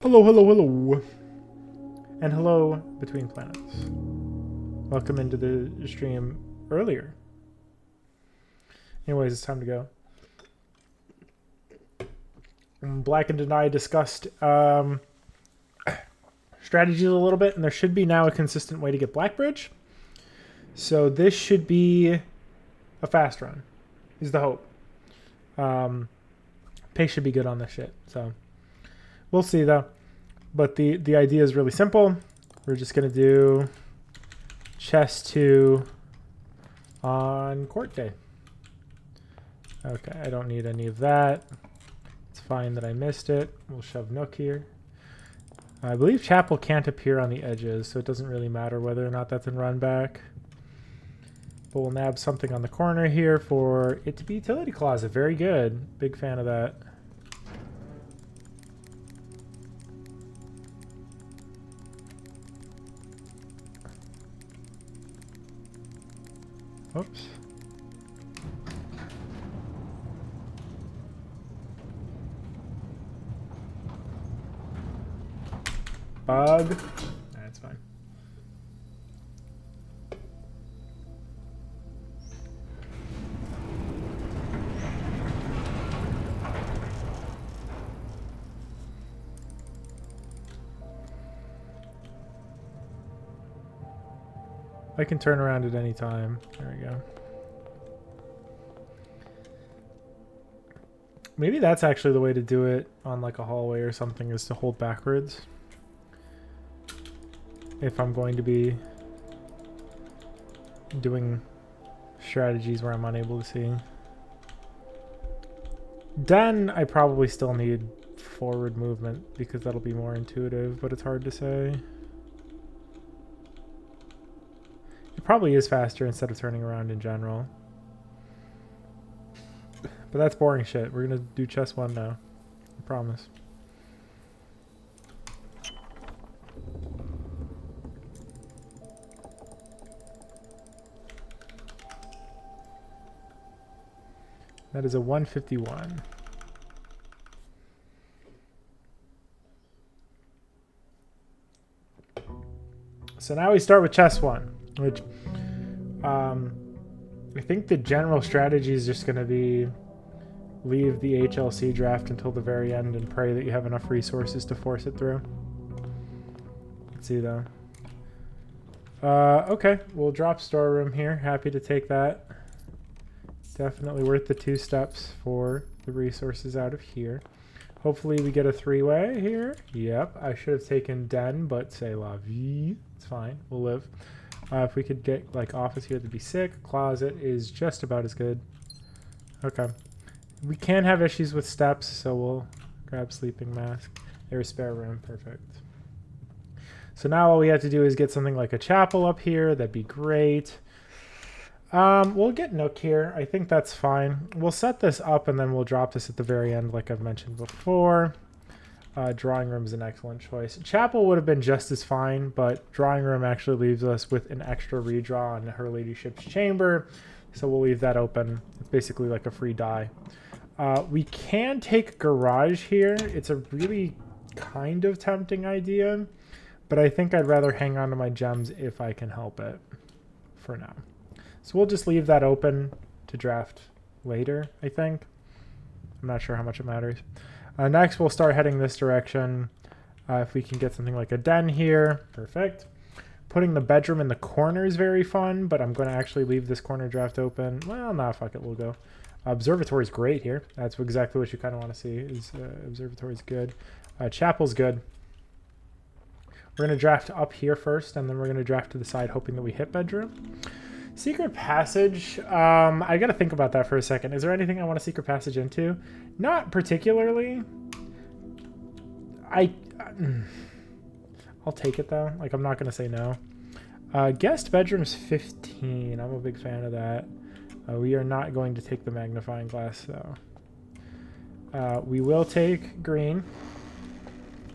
Hello, hello, hello. And hello between planets. Welcome into the stream earlier. Anyways, it's time to go. Blackened and I discussed strategies a little bit, and there should be now a consistent way to get Blackbridge. So this should be a fast run, is the hope. Pace should be good on this shit, so we'll see though. But the idea is really simple. We're just going to do chess 2 on court day. Okay, I don't need any of that. It's fine that I missed it. We'll shove Nook here. I believe Chapel can't appear on the edges, so it doesn't really matter whether or not that's in run back. But we'll nab something on the corner here for it to be utility closet. Very good. Big fan of that. Oops. Bug. That's fine. I can turn around at any time. There we go. Maybe that's actually the way to do it on like a hallway or something, is to hold backwards. If I'm going to be doing strategies where I'm unable to see. Then I probably still need forward movement because that'll be more intuitive, but it's hard to say. It probably is faster instead of turning around in general. But that's boring shit. We're gonna do chess 1 now. I promise. That is a 151. So now we start with chess 1, which I think the general strategy is just going to be leave the HLC draft until the very end and pray that you have enough resources to force it through. Let's see though. Okay, we'll drop storeroom here. Happy to take that. Definitely worth the 2 steps for the resources out of here. Hopefully we get a 3-way here. Yep, I should have taken den, but c'est la vie. It's fine, we'll live. If we could get like office here, that'd be sick. Closet is just about as good. Okay. We can have issues with steps, so we'll grab sleeping mask. There's spare room, perfect. So now all we have to do is get something like a chapel up here. That'd be great. We'll get Nook here. I think that's fine. We'll set this up and then we'll drop this at the very end like I've mentioned before. Drawing room is an excellent choice. Chapel would have been just as fine, but drawing room actually leaves us with an extra redraw on Her Ladyship's chamber. So we'll leave that open. It's basically like a free die. We can take garage here. It's a really kind of tempting idea, but I think I'd rather hang on to my gems if I can help it for now. So we'll just leave that open to draft later, I think. I'm not sure how much it matters. Next, we'll start heading this direction. If we can get something like a den here, perfect. Putting the bedroom in the corner is very fun, but I'm going to actually leave this corner draft open. Well, nah, fuck it, we'll go. Observatory is great here. That's exactly what you kind of want to see. Is observatory is good. Chapel's good. We're going to draft up here first, and then we're going to draft to the side, hoping that we hit bedroom. Secret passage. I got to think about that for a second. Is there anything I want to secret passage into? Not particularly. I'll take it though. Like, I'm not going to say no. Guest bedroom's 15. I'm a big fan of that. We are not going to take the magnifying glass though. We will take green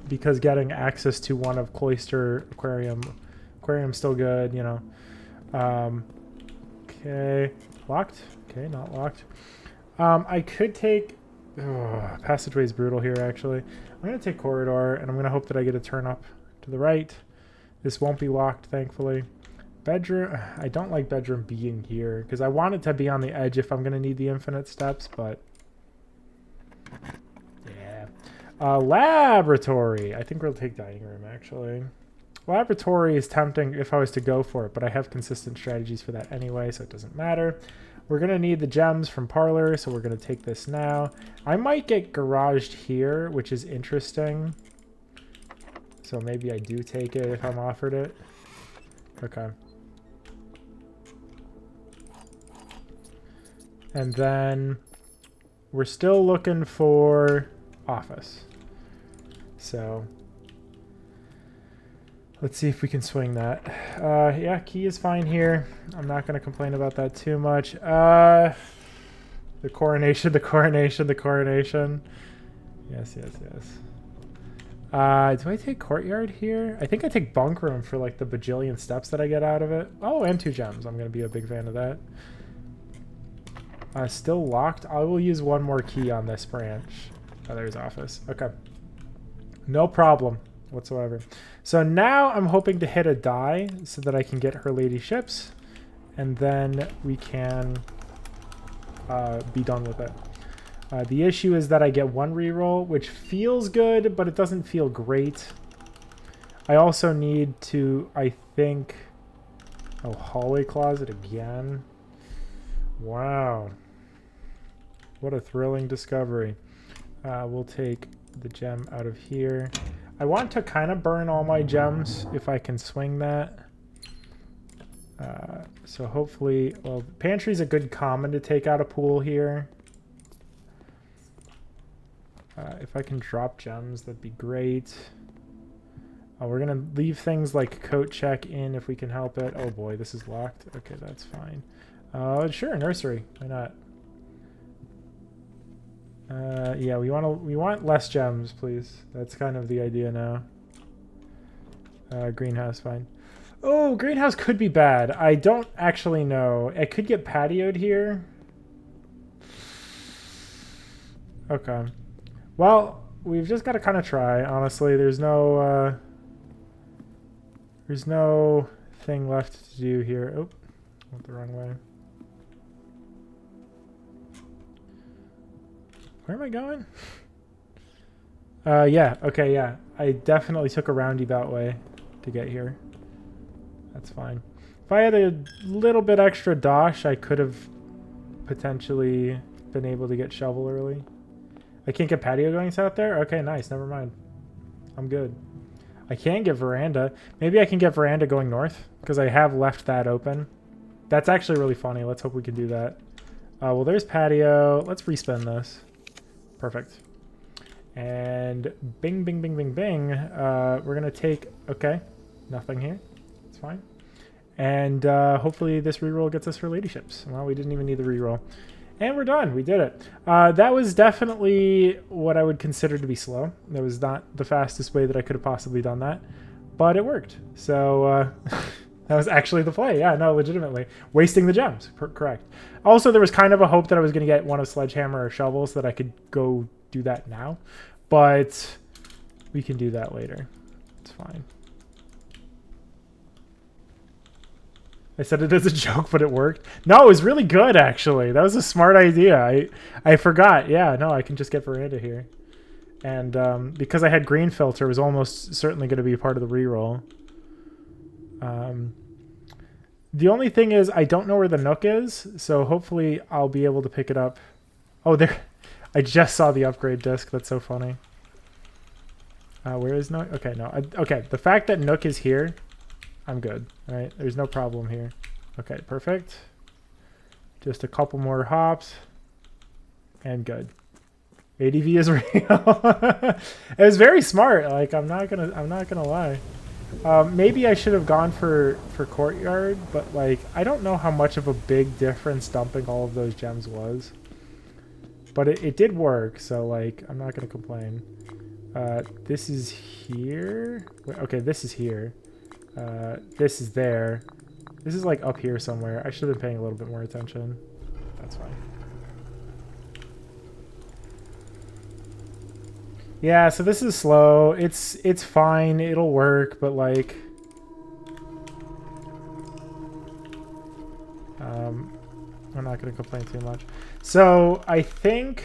because getting access to one of Cloister Aquarium's still good, you know. Okay, locked. Okay, not locked. I could take Ugh, passageway is brutal here, actually. I'm going to take corridor, and I'm going to hope that I get a turn up to the right. This won't be locked, thankfully. Bedroom. I don't like bedroom being here, because I want it to be on the edge if I'm going to need the infinite steps, but... yeah. Laboratory. I think we'll take dining room, actually. Laboratory is tempting if I was to go for it, but I have consistent strategies for that anyway, so it doesn't matter. We're going to need the gems from Parlor, so we're going to take this now. I might get garaged here, which is interesting. So maybe I do take it if I'm offered it. Okay. And then we're still looking for office. So... let's see if we can swing that. Yeah, key is fine here. I'm not going to complain about that too much. The coronation, the coronation, the coronation. Yes, yes, yes. Do I take courtyard here? I think I take bunk room for like the bajillion steps that I get out of it. Oh, and 2 gems. I'm going to be a big fan of that. Still locked. I will use one more key on this branch. Oh, there's office. Okay. No problem whatsoever. So now I'm hoping to hit a die so that I can get her lady ships, and then we can be done with it. The issue is that I get 1 reroll, which feels good, but it doesn't feel great. I also need to, I think... oh, hallway closet again. Wow. What a thrilling discovery. We'll take the gem out of here. I want to kind of burn all my gems if I can swing that. So hopefully... well, pantry's a good common to take out a pool here. If I can drop gems, that'd be great. We're going to leave things like coat check in if we can help it. Oh boy, this is locked. Okay, that's fine. Sure, nursery. Why not? Yeah, we want less gems, please. That's kind of the idea now. Greenhouse, fine. Oh, greenhouse could be bad. I don't actually know. I could get patioed here. Okay. Well, we've just got to kind of try, honestly. There's no thing left to do here. Oh, went the wrong way. Where am I going? Yeah, okay, yeah. I definitely took a roundabout way to get here. That's fine. If I had a little bit extra dosh, I could have potentially been able to get shovel early. I can't get patio going south there? Okay, nice. Never mind. I'm good. I can get veranda. Maybe I can get veranda going north, because I have left that open. That's actually really funny. Let's hope we can do that. Well, there's patio. Let's respin this. Perfect. And bing, bing, bing, bing, bing. We're going to take... okay. Nothing here. It's fine. And hopefully this reroll gets us her ladyships. Well, we didn't even need the reroll. And we're done. We did it. That was definitely what I would consider to be slow. That was not the fastest way that I could have possibly done that. But it worked. So that was actually the play. Yeah, no, legitimately. Wasting the gems. Correct. Also, there was kind of a hope that I was going to get one of Sledgehammer or Shovel so that I could go do that now. But we can do that later. It's fine. I said it as a joke, but it worked. No, it was really good, actually. That was a smart idea. I forgot. Yeah, no, I can just get veranda here. And because I had green filter, it was almost certainly going to be a part of the reroll. The only thing is I don't know where the Nook is, so hopefully I'll be able to pick it up. Oh, there. I just saw the upgrade disc. That's so funny. Where is Nook? Okay, no. Okay, the fact that Nook is here... I'm good. All right, there's no problem here. Okay, perfect. Just a couple more hops, and good. ADV is real. It was very smart. Like I'm not gonna lie. Maybe I should have gone for courtyard, but like I don't know how much of a big difference dumping all of those gems was. But it did work, so like I'm not gonna complain. This is here. Okay, this is here. This is there. This is like up here somewhere. I should have been paying a little bit more attention. That's fine. Yeah, so this is slow. It's fine. It'll work, but like... I'm not going to complain too much. So I think...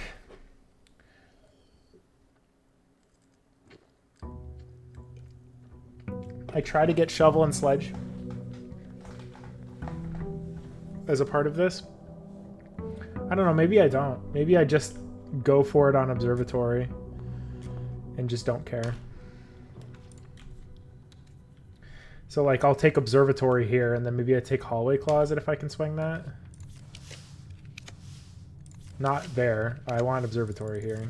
I try to get shovel and sledge as a part of this. I don't know, maybe I don't. Maybe I just go for it on observatory and just don't care. So like I'll take observatory here and then maybe I take hallway closet if I can swing that. Not there. I want observatory here.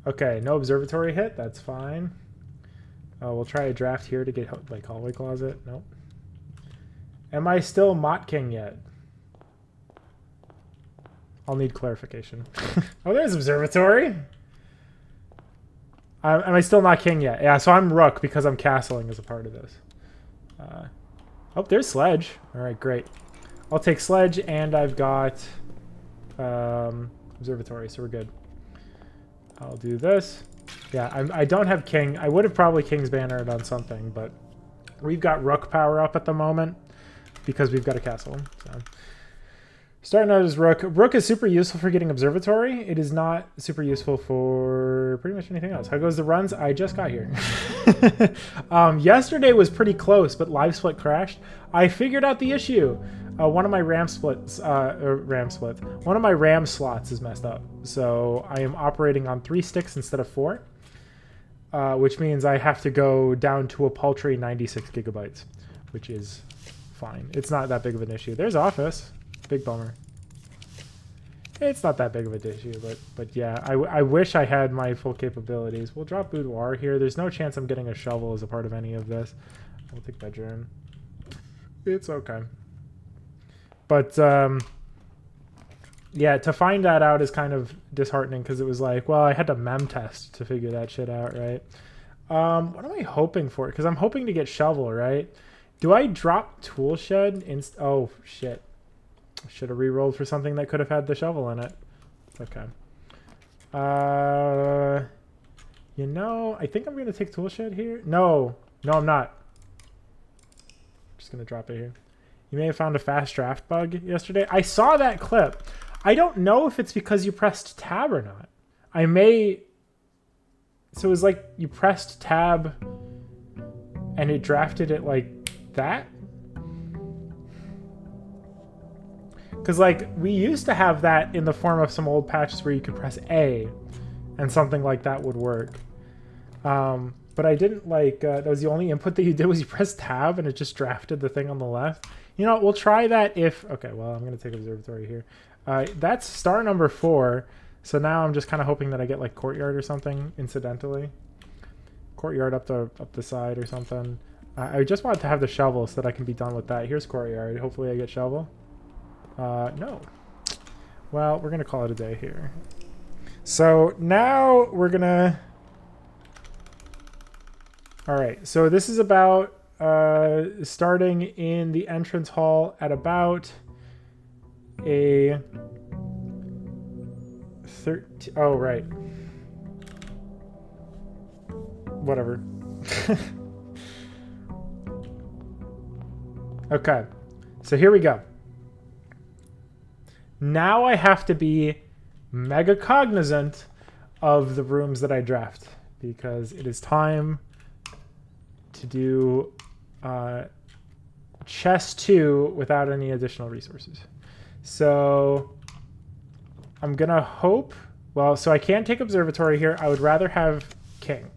Okay, no observatory hit. That's fine. We'll try a draft here to get like hallway closet. Nope. Am I still Mott King yet? I'll need clarification. Oh, there's observatory. Am I still not king yet? Yeah, so I'm rook because I'm castling as a part of this. Oh, there's sledge. All right, great. I'll take sledge, and I've got observatory, so we're good. I'll do this. Yeah, I don't have king. I would have probably king's bannered on something, but we've got rook power up at the moment because we've got a castle. So starting out as rook. Rook is super useful for getting observatory. It is not super useful for pretty much anything else. How goes the runs? I just got here. Yesterday was pretty close, but live split crashed. I figured out the issue. One of my RAM slots is messed up. So I am operating on 3 sticks instead of 4, which means I have to go down to a paltry 96 gigabytes, which is fine. It's not that big of an issue. There's office. Big bummer. It's not that big of an issue, but yeah, I wish I had my full capabilities. We'll drop boudoir here. There's no chance I'm getting a shovel as a part of any of this. We'll take bedroom. It's okay. But yeah, to find that out is kind of disheartening because it was like, well, I had to mem test to figure that shit out, right? What am I hoping for? Because I'm hoping to get shovel, right? Do I drop tool shed? Oh, shit. I should have re-rolled for something that could have had the shovel in it. Okay. You know, I think I'm going to take tool shed here. No, I'm not. Just going to drop it here. You may have found a fast draft bug yesterday. I saw that clip. I don't know if it's because you pressed tab or not. I may... So it was like you pressed tab and it drafted it like that? Because like we used to have that in the form of some old patches where you could press A and something like that would work. But I didn't like... that was the only input that you did was you pressed tab and it just drafted the thing on the left. You know what, we'll try that if... Okay, well, I'm going to take observatory here. That's star number 4. So now I'm just kind of hoping that I get like courtyard or something incidentally. Courtyard up the side or something. I just wanted to have the shovel so that I can be done with that. Here's courtyard. Hopefully I get shovel. No. Well, we're going to call it a day here. So now we're going to... All right, so this is about... starting in the entrance hall at about a 13. Oh, right. Whatever. Okay, so here we go. Now I have to be mega cognizant of the rooms that I draft because it is time to do chest 2 without any additional resources. So I'm gonna hope, well, so I can't take observatory here. I would rather have king.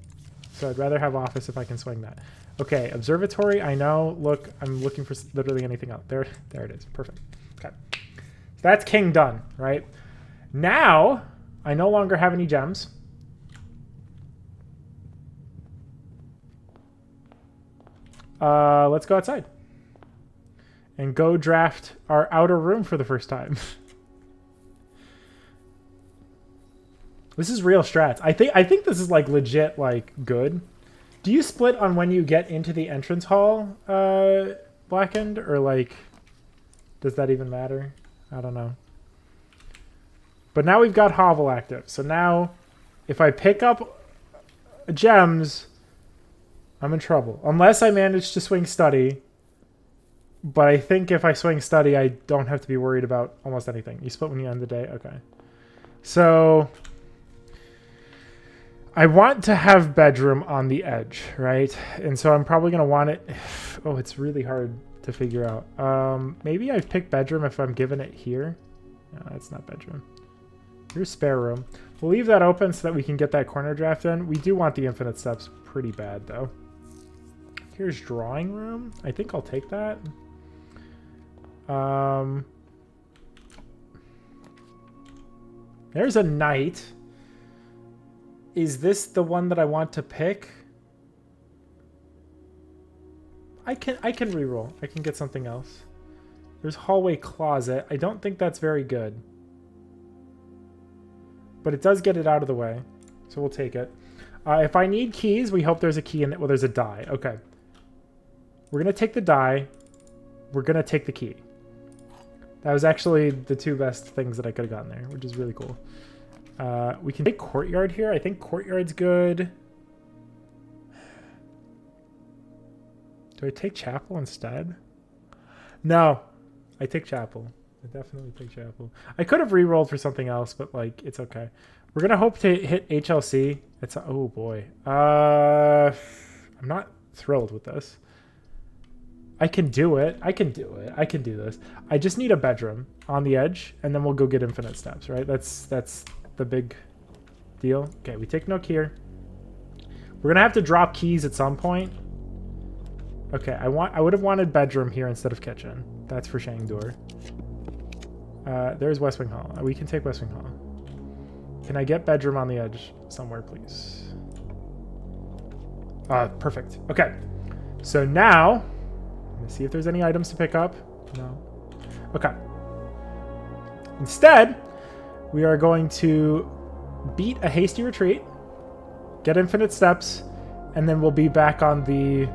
So I'd rather have office if I can swing that. Okay, observatory, I know. Look, I'm looking for literally anything else. There it is. Perfect. Okay. So that's king done, right? Now, I no longer have any gems. Let's go outside and go draft our outer room for the first time. This is real strats. I think this is like legit, like good. Do you split on when you get into the entrance hall, Blackened, or like, does that even matter? I don't know. But now we've got Hovel active. So now if I pick up gems, I'm in trouble. Unless I manage to swing study. But I think if I swing study, I don't have to be worried about almost anything. You split when you end the day? Okay. So I want to have bedroom on the edge, right? And so I'm probably going to want it. Oh, it's really hard to figure out. Maybe I pick bedroom if I'm given it here. No, that's not bedroom. Here's spare room. We'll leave that open so that we can get that corner draft in. We do want the infinite steps pretty bad, though. Here's drawing room. I think I'll take that. There's a knight. Is this the one that I want to pick? I can reroll. I can get something else. There's hallway closet. I don't think that's very good. But it does get it out of the way. So we'll take it. If I need keys, we hope there's a key in it. Well, there's a die. Okay. We're going to take the die. We're going to take the key. That was actually the two best things that I could have gotten there, which is really cool. We can take courtyard here. I think courtyard's good. Do I take chapel instead? No. I take chapel. I definitely take chapel. I could have re-rolled for something else, but like it's okay. We're gonna hope to hit HLC. It's oh boy. I'm not thrilled with this. I can do it. I can do it. I can do this. I just need a bedroom on the edge, and then we'll go get infinite steps, right? That's the big deal. Okay, we take nook here. We're gonna have to drop keys at some point. Okay, I would have wanted bedroom here instead of kitchen. That's for Shangdur. There's West Wing Hall. We can take West Wing Hall. Can I get bedroom on the edge somewhere, please? Perfect. Okay. So now, let me see if there's any items to pick up. No. Okay. Instead, we are going to beat a hasty retreat, get infinite steps, and then we'll be back on the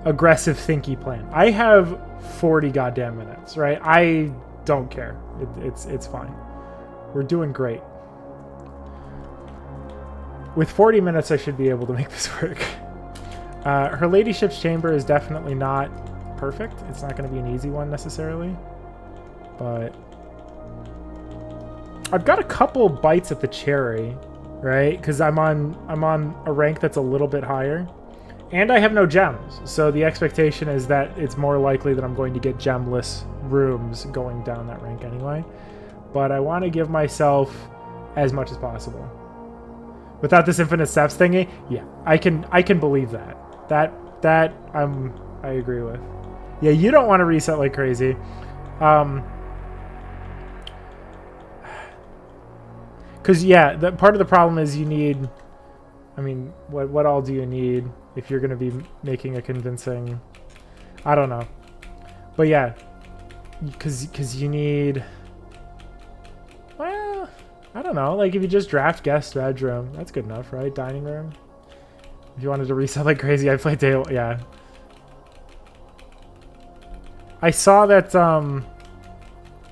aggressive thinky plan. I have 40 goddamn minutes, right? I don't care. It's fine. We're doing great. With 40 minutes, I should be able to make this work. Her ladyship's chamber is definitely not perfect. It's not going to be an easy one necessarily, but I've got a couple bites at the cherry, right? Because I'm on a rank that's a little bit higher. And I have no gems, so the expectation is that it's more likely that I'm going to get gemless rooms going down that rank anyway. But I want to give myself as much as possible. Without this infinite steps thingy, yeah, I can believe that. That I agree with. Yeah, you don't want to reset like crazy. Because yeah, the part of the problem is you need. I mean, what all do you need if you're going to be making a convincing... I don't know. But yeah, because you need... Well, I don't know. Like, if you just draft guest bedroom, that's good enough, right? Dining room. If you wanted to reset like crazy, I'd play table. Yeah. I saw that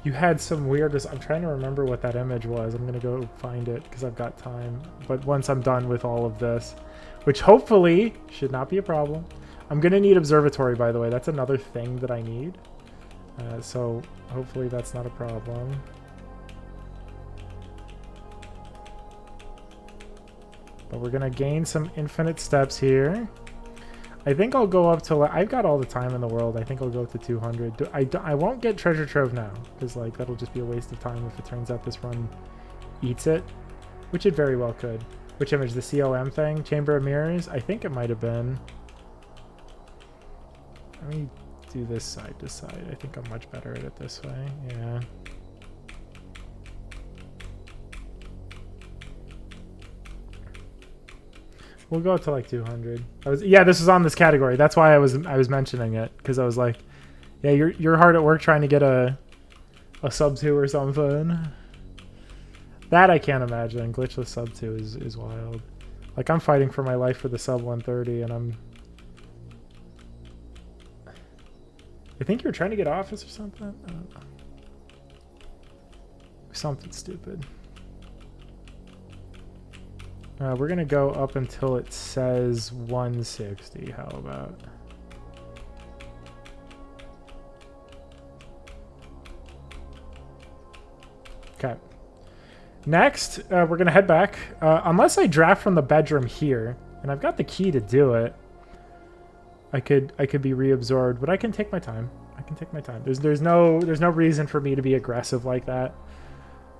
you had some weird... I'm trying to remember what that image was. I'm going to go find it because I've got time. But once I'm done with all of this, which hopefully should not be a problem. I'm going to need observatory, by the way. That's another thing that I need. So hopefully that's not a problem. But we're going to gain some infinite steps here. I think I'll go up to... I've got all the time in the world. I think I'll go up to 200. I won't get treasure trove now, because like that'll just be a waste of time if it turns out this run eats it, which it very well could. Which image? The COM thing? Chamber of Mirrors? I think it might have been. Let me do this side to side. I think I'm much better at it this way. Yeah. We'll go up to like 200. Yeah, this was on this category. That's why I was mentioning it, because I was like, yeah, you're hard at work trying to get a sub 2 or something. That I can't imagine. Glitchless sub 2 is wild. Like, I'm fighting for my life for the sub 130, and I think you were trying to get office or something? I don't know. something stupid. We're going to go up until it says 160. How about? Okay. Next, we're going to head back. Unless I draft from the bedroom here, and I've got the key to do it, I could be reabsorbed, but I can take my time. I can take my time. There's no reason for me to be aggressive like that.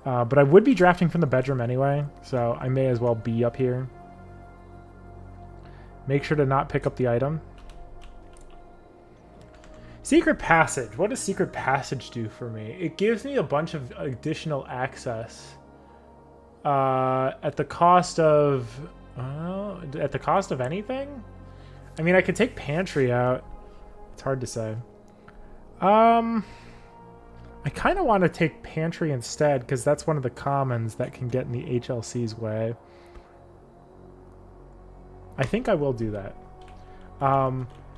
But I would be drafting from the bedroom anyway, so I may as well be up here. Make sure to not pick up the item. Secret Passage. What does Secret Passage do for me? It gives me a bunch of additional access at the cost of anything? I mean, I could take Pantry out. It's hard to say. I kind of want to take Pantry instead because that's one of the commons that can get in the HLC's way. I think I will do that.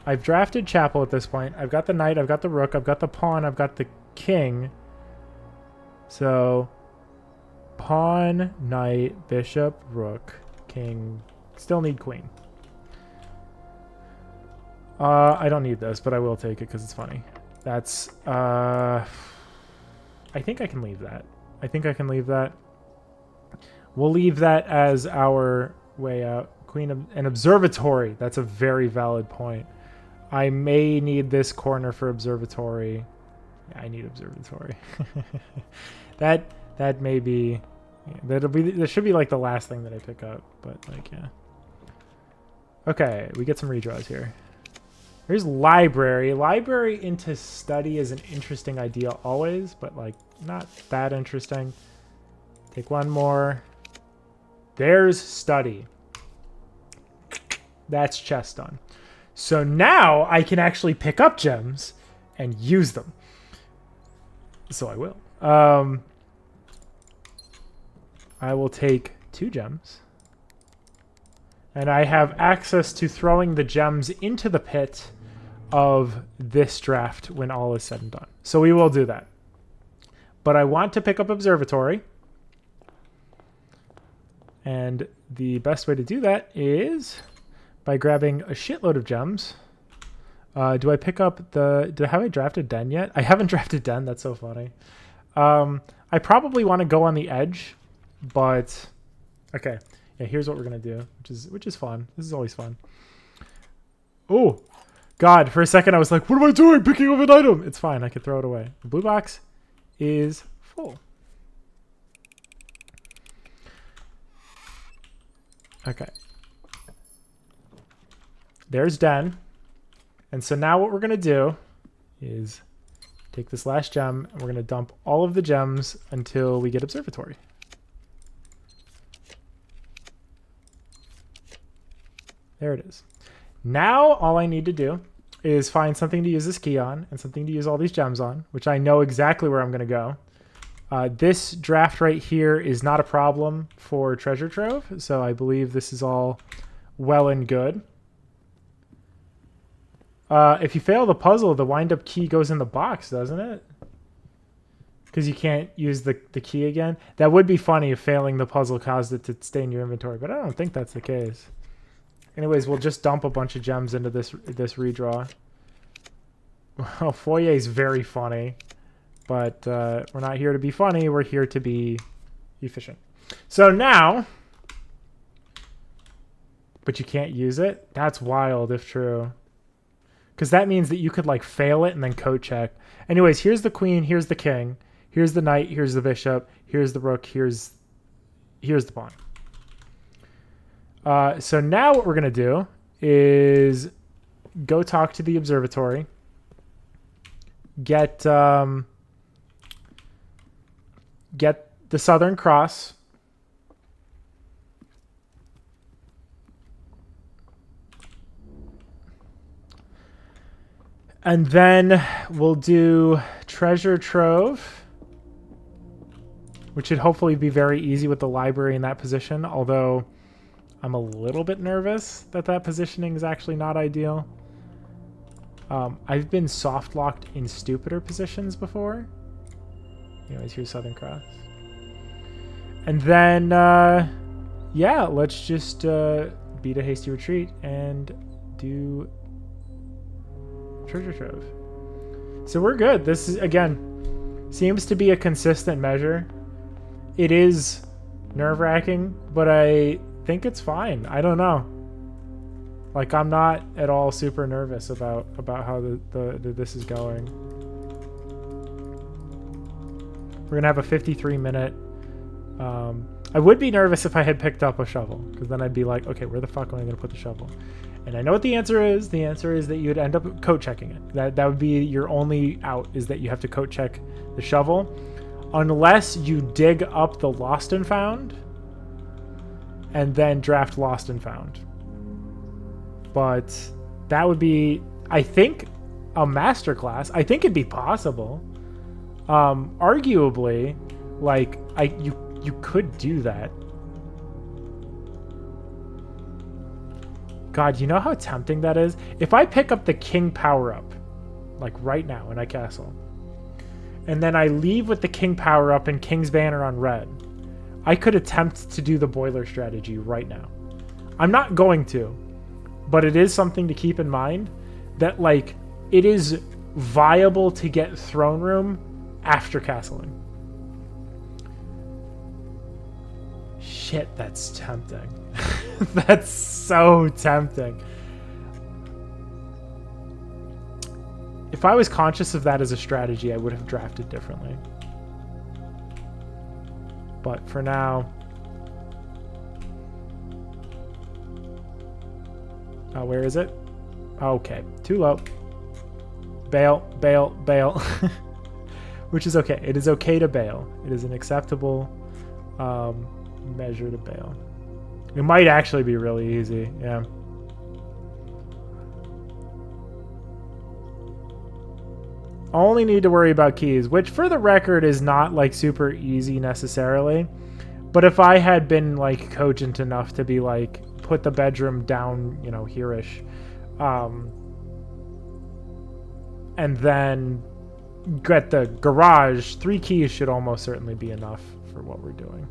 I've drafted Chapel at this point. I've got the Knight, I've got the Rook, I've got the Pawn, I've got the King. So, Pawn, Knight, Bishop, Rook, King. Still need Queen. I don't need this, but I will take it because it's funny. That's, I think I can leave that. I think I can leave that. We'll leave that as our way out. Queen of an Observatory. That's a very valid point. I may need this corner for Observatory. Yeah, I need Observatory. that may be. Yeah, that should be like the last thing that I pick up. But like, yeah. Okay, we get some redraws here. Here's Library. Library into Study is an interesting idea always, but like not that interesting. Take one more. There's Study. That's chess done. So now I can actually pick up gems and use them. So I will. I will take 2 gems. And I have access to throwing the gems into the pit of this draft when all is said and done. So we will do that. But I want to pick up Observatory. And the best way to do that is by grabbing a shitload of gems. Do I pick up have I drafted Den yet? I haven't drafted Den. That's so funny. I probably want to go on the edge, but okay. Yeah, here's what we're gonna do, which is fun. This is always fun. Oh, God! For a second, I was like, "What am I doing? Picking up an item?" It's fine. I can throw it away. The blue box is full. Okay. There's Den. And so now what we're going to do is take this last gem, and we're going to dump all of the gems until we get Observatory. There it is. Now all I need to do is find something to use this key on and something to use all these gems on, which I know exactly where I'm going to go. This draft right here is not a problem for Treasure Trove, so I believe this is all well and good. If you fail the puzzle, the wind-up key goes in the box, doesn't it? Because you can't use the key again. That would be funny if failing the puzzle caused it to stay in your inventory, but I don't think that's the case. Anyways, we'll just dump a bunch of gems into this redraw. Well, Foyer is very funny, but we're not here to be funny. We're here to be efficient. So now, but you can't use it? That's wild if true. Because that means that you could like fail it and then code check. Anyways, here's the queen, here's the king, here's the knight, here's the bishop, here's the rook, here's the pawn. So now what we're going to do is go talk to the observatory, get the Southern Cross, and then we'll do Treasure Trove, which should hopefully be very easy with the library in that position, although I'm a little bit nervous that positioning is actually not ideal. I've been soft locked in stupider positions before. Anyways, here's Southern Cross. And then, yeah, let's just beat a hasty retreat and do treasure trove. So we're good. This is, again, seems to be a consistent measure. It is nerve-wracking, but I think it's fine. I don't know. Like, I'm not at all super nervous about how this is going. We're gonna have a 53-minute. I would be nervous if I had picked up a shovel, because then I'd be like, okay, where the fuck am I gonna put the shovel? And I know what the answer is. The answer is that you'd end up code checking it. That would be your only out, is that you have to code check the shovel, unless you dig up the lost and found, and then draft lost and found. But that would be, I think, a masterclass. I think it'd be possible. Arguably, like you could do that. God, you know how tempting that is? If I pick up the king power-up, like right now in a castle, and then I leave with the king power-up and king's banner on red, I could attempt to do the boiler strategy right now. I'm not going to, but it is something to keep in mind that, like, it is viable to get throne room after castling. Shit, that's tempting. That's so tempting. If I was conscious of that as a strategy, I would have drafted differently. But for now... Oh, where is it? Okay, too low. Bail, bail, bail. Which is okay. It is okay to bail. It is an acceptable measure to bail. It might actually be really easy, yeah. Only need to worry about keys, which for the record is not like super easy necessarily. But if I had been like cogent enough to be like, put the bedroom down, you know, here-ish, and then get the garage, 3 keys should almost certainly be enough for what we're doing.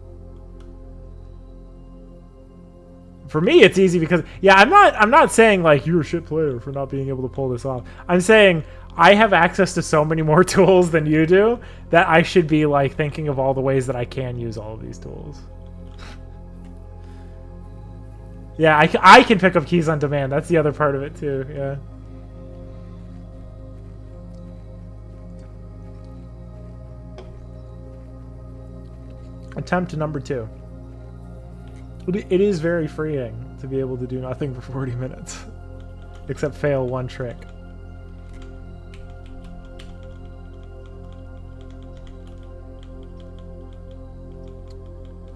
For me, it's easy because, yeah, I'm not saying like you're a shit player for not being able to pull this off. I'm saying I have access to so many more tools than you do that I should be like thinking of all the ways that I can use all of these tools. Yeah, I can pick up keys on demand. That's the other part of it too, yeah. Attempt number 2. It is very freeing to be able to do nothing for 40 minutes. Except fail one trick.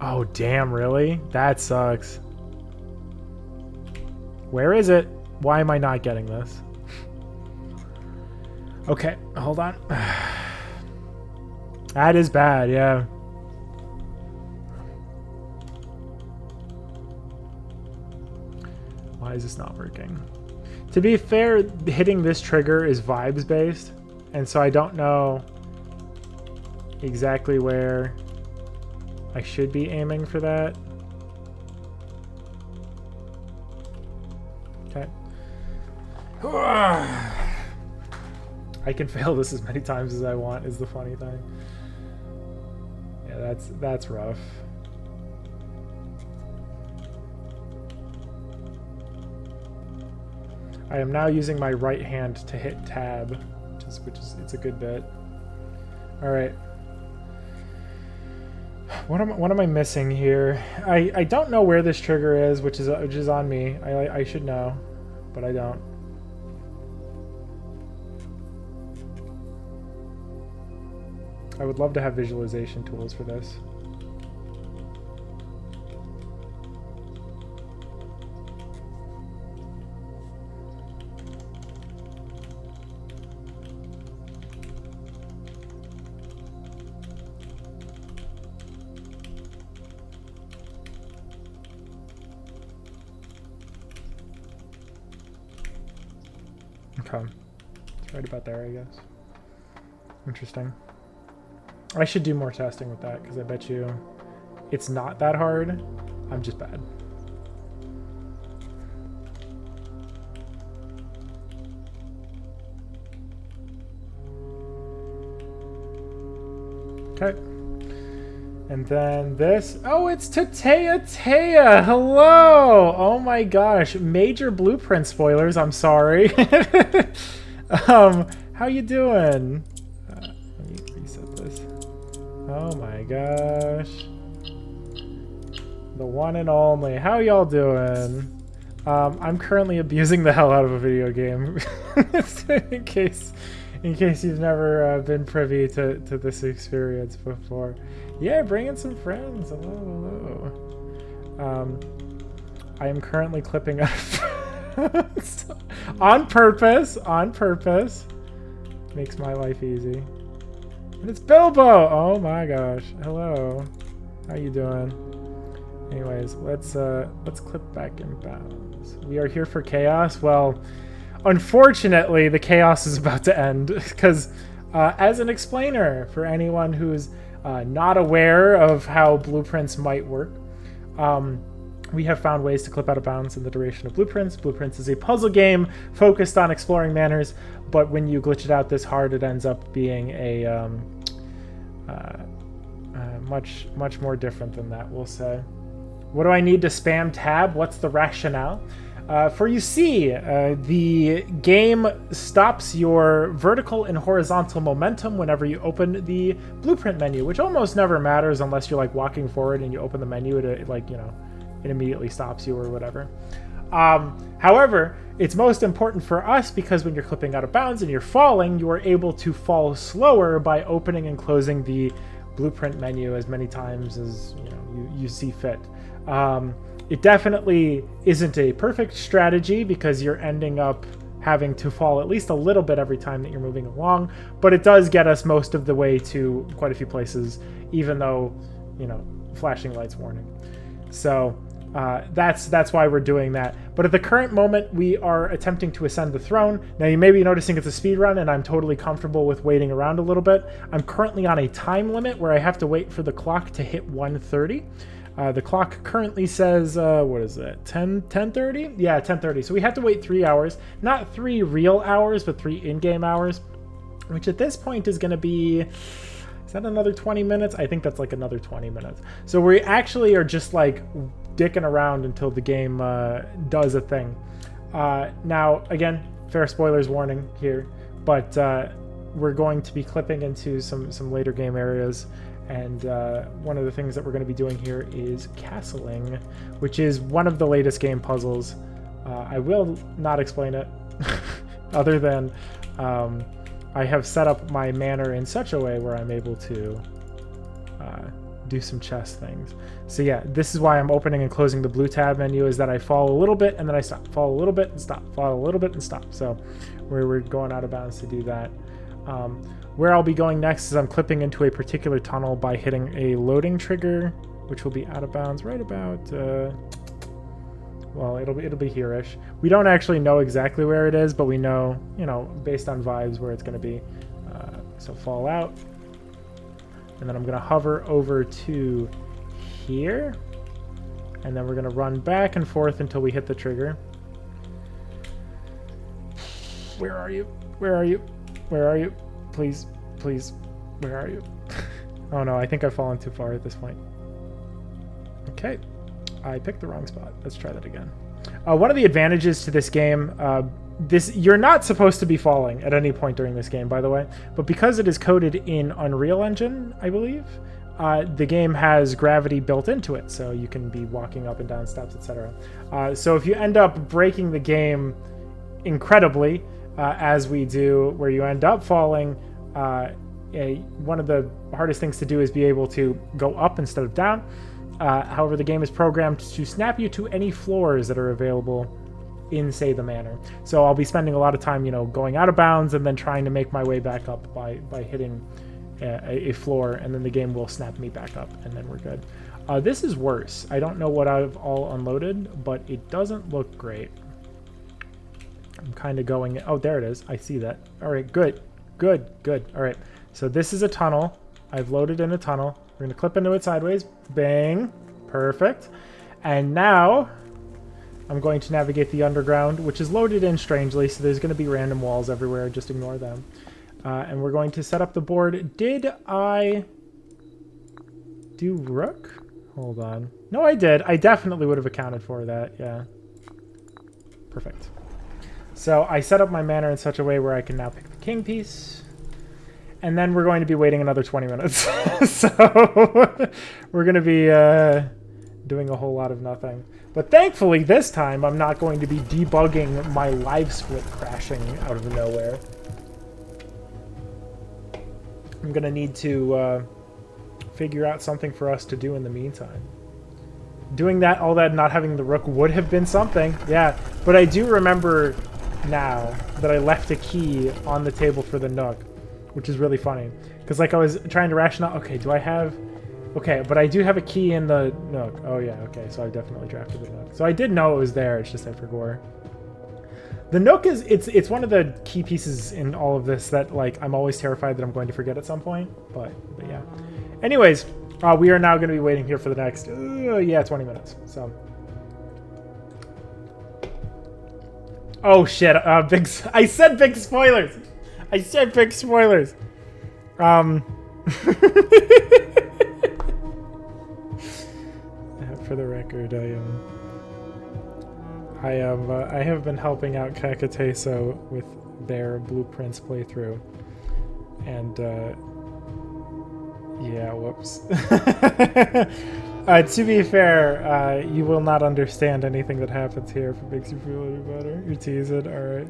Oh, damn, really? That sucks. Where is it? Why am I not getting this? Okay, hold on. That is bad, yeah. Why is this not working? To be fair, hitting this trigger is vibes based, and so I don't know exactly where I should be aiming for that. Okay. I can fail this as many times as I want is the funny thing. Yeah, that's rough. I am now using my right hand to hit tab, which is it's a good bit. All right. What am I missing here? I don't know where this trigger is, which is on me. I should know, but I don't. I would love to have visualization tools for this. Okay. It's right about there, I guess. Interesting. I should do more testing with that, because I bet you It's not that hard. I'm just bad. Okay. And then this. Oh, it's Taya. Hello. Oh my gosh. Major blueprint spoilers. I'm sorry. How you doing? Let me reset this. Oh my gosh. The one and only. How y'all doing? I'm currently abusing the hell out of a video game. in case you've never been privy to this experience before. Yeah, bring in some friends. Hello. I am currently clipping up on purpose. On purpose. Makes my life easy. And it's Bilbo. Oh my gosh. Hello. How you doing? Anyways, let's clip back in bounds. We are here for chaos. Well, unfortunately, the chaos is about to end because, as an explainer for anyone who's not aware of how blueprints might work, we have found ways to clip out of bounds in the duration of blueprints. Blueprints is a puzzle game focused on exploring manners, but when you glitch it out this hard, it ends up being a much more different than that, we'll say. What do I need to spam tab? What's the rationale? For you see, the game stops your vertical and horizontal momentum whenever you open the blueprint menu, which almost never matters unless you're like walking forward and you open the menu, it like, you know, it immediately stops you or whatever. However, it's most important for us because when you're clipping out of bounds and you're falling, you are able to fall slower by opening and closing the blueprint menu as many times as you see fit. It definitely isn't a perfect strategy because you're ending up having to fall at least a little bit every time that you're moving along, but it does get us most of the way to quite a few places, even though, you know, flashing lights warning. So that's why we're doing that. But at the current moment, we are attempting to ascend the throne. Now, you may be noticing it's a speed run, and I'm totally comfortable with waiting around a little bit. I'm currently on a time limit where I have to wait for the clock to hit 1:30. The clock currently says, what is it, 10:30? Yeah, 10:30. So we have to wait 3 hours. Not 3 real hours, but 3 in-game hours, which at this point is going to be, is that another 20 minutes? I think that's like another 20 minutes. So we actually are just like dicking around until the game does a thing. Now, again, fair spoilers warning here, but we're going to be clipping into some later game areas. And one of the things that we're going to be doing here is castling, which is one of the latest game puzzles. I will not explain it other than I have set up my manor in such a way where I'm able to do some chess things. So yeah, this is why I'm opening and closing the blue tab menu, is that I fall a little bit and then I stop, fall a little bit and stop, fall a little bit and stop. So we're going out of bounds to do that. Where I'll be going next is I'm clipping into a particular tunnel by hitting a loading trigger, which will be out of bounds right about, well, it'll be here-ish. We don't actually know exactly where it is, but we know, you know, based on vibes where it's going to be. So fall out. And then I'm going to hover over to here. And then we're going to run back and forth until we hit the trigger. Where are you? Where are you? Where are you? Please, please, where are you? Oh no, I think I've fallen too far at this point. Okay, I picked the wrong spot. Let's try that again. One of the advantages to this game, you're not supposed to be falling at any point during this game, by the way, but because it is coded in Unreal Engine, I believe, the game has gravity built into it, so you can be walking up and down steps, etc. So if you end up breaking the game incredibly, as we do, where you end up falling, one of the hardest things to do is be able to go up instead of down. However, the game is programmed to snap you to any floors that are available in, say, the manor. So I'll be spending a lot of time, you know, going out of bounds and then trying to make my way back up by hitting a floor, and then the game will snap me back up, and then we're good. This is worse. I don't know what I've all unloaded, but it doesn't look great. I'm kind of going, oh, there it is. I see that. All right, good. All right, so this is a tunnel. I've loaded in a tunnel. We're going to clip into it sideways. Bang. Perfect. And now I'm going to navigate the underground, which is loaded in strangely, so there's going to be random walls everywhere. Just ignore them. And we're going to set up the board. Did I do rook? Hold on. No, I did. I definitely would have accounted for that. Yeah. Perfect. So I set up my manor in such a way where I can now pick the king piece. And then we're going to be waiting another 20 minutes. So we're going to be doing a whole lot of nothing. But thankfully, this time, I'm not going to be debugging my live split crashing out of nowhere. I'm going to need to figure out something for us to do in the meantime. Doing that, all that, not having the rook would have been something. Yeah, but I do remember now that I left a key on the table for the nook, which is really funny. Because, like, I was trying to rationalize, okay, do I have... Okay, but I do have a key in the nook. Oh, yeah, okay, so I definitely drafted the nook. So I did know it was there, it's just I forgot. The nook is, it's one of the key pieces in all of this that, like, I'm always terrified that I'm going to forget at some point. But yeah. Anyways, we are now going to be waiting here for the next, 20 minutes. So. Oh, shit. I said big spoilers. I said big spoilers. For the record, I have been helping out Kakateso with their Blueprints playthrough, and yeah, whoops. To be fair, you will not understand anything that happens here if it makes you feel any better. You're teasing, all right.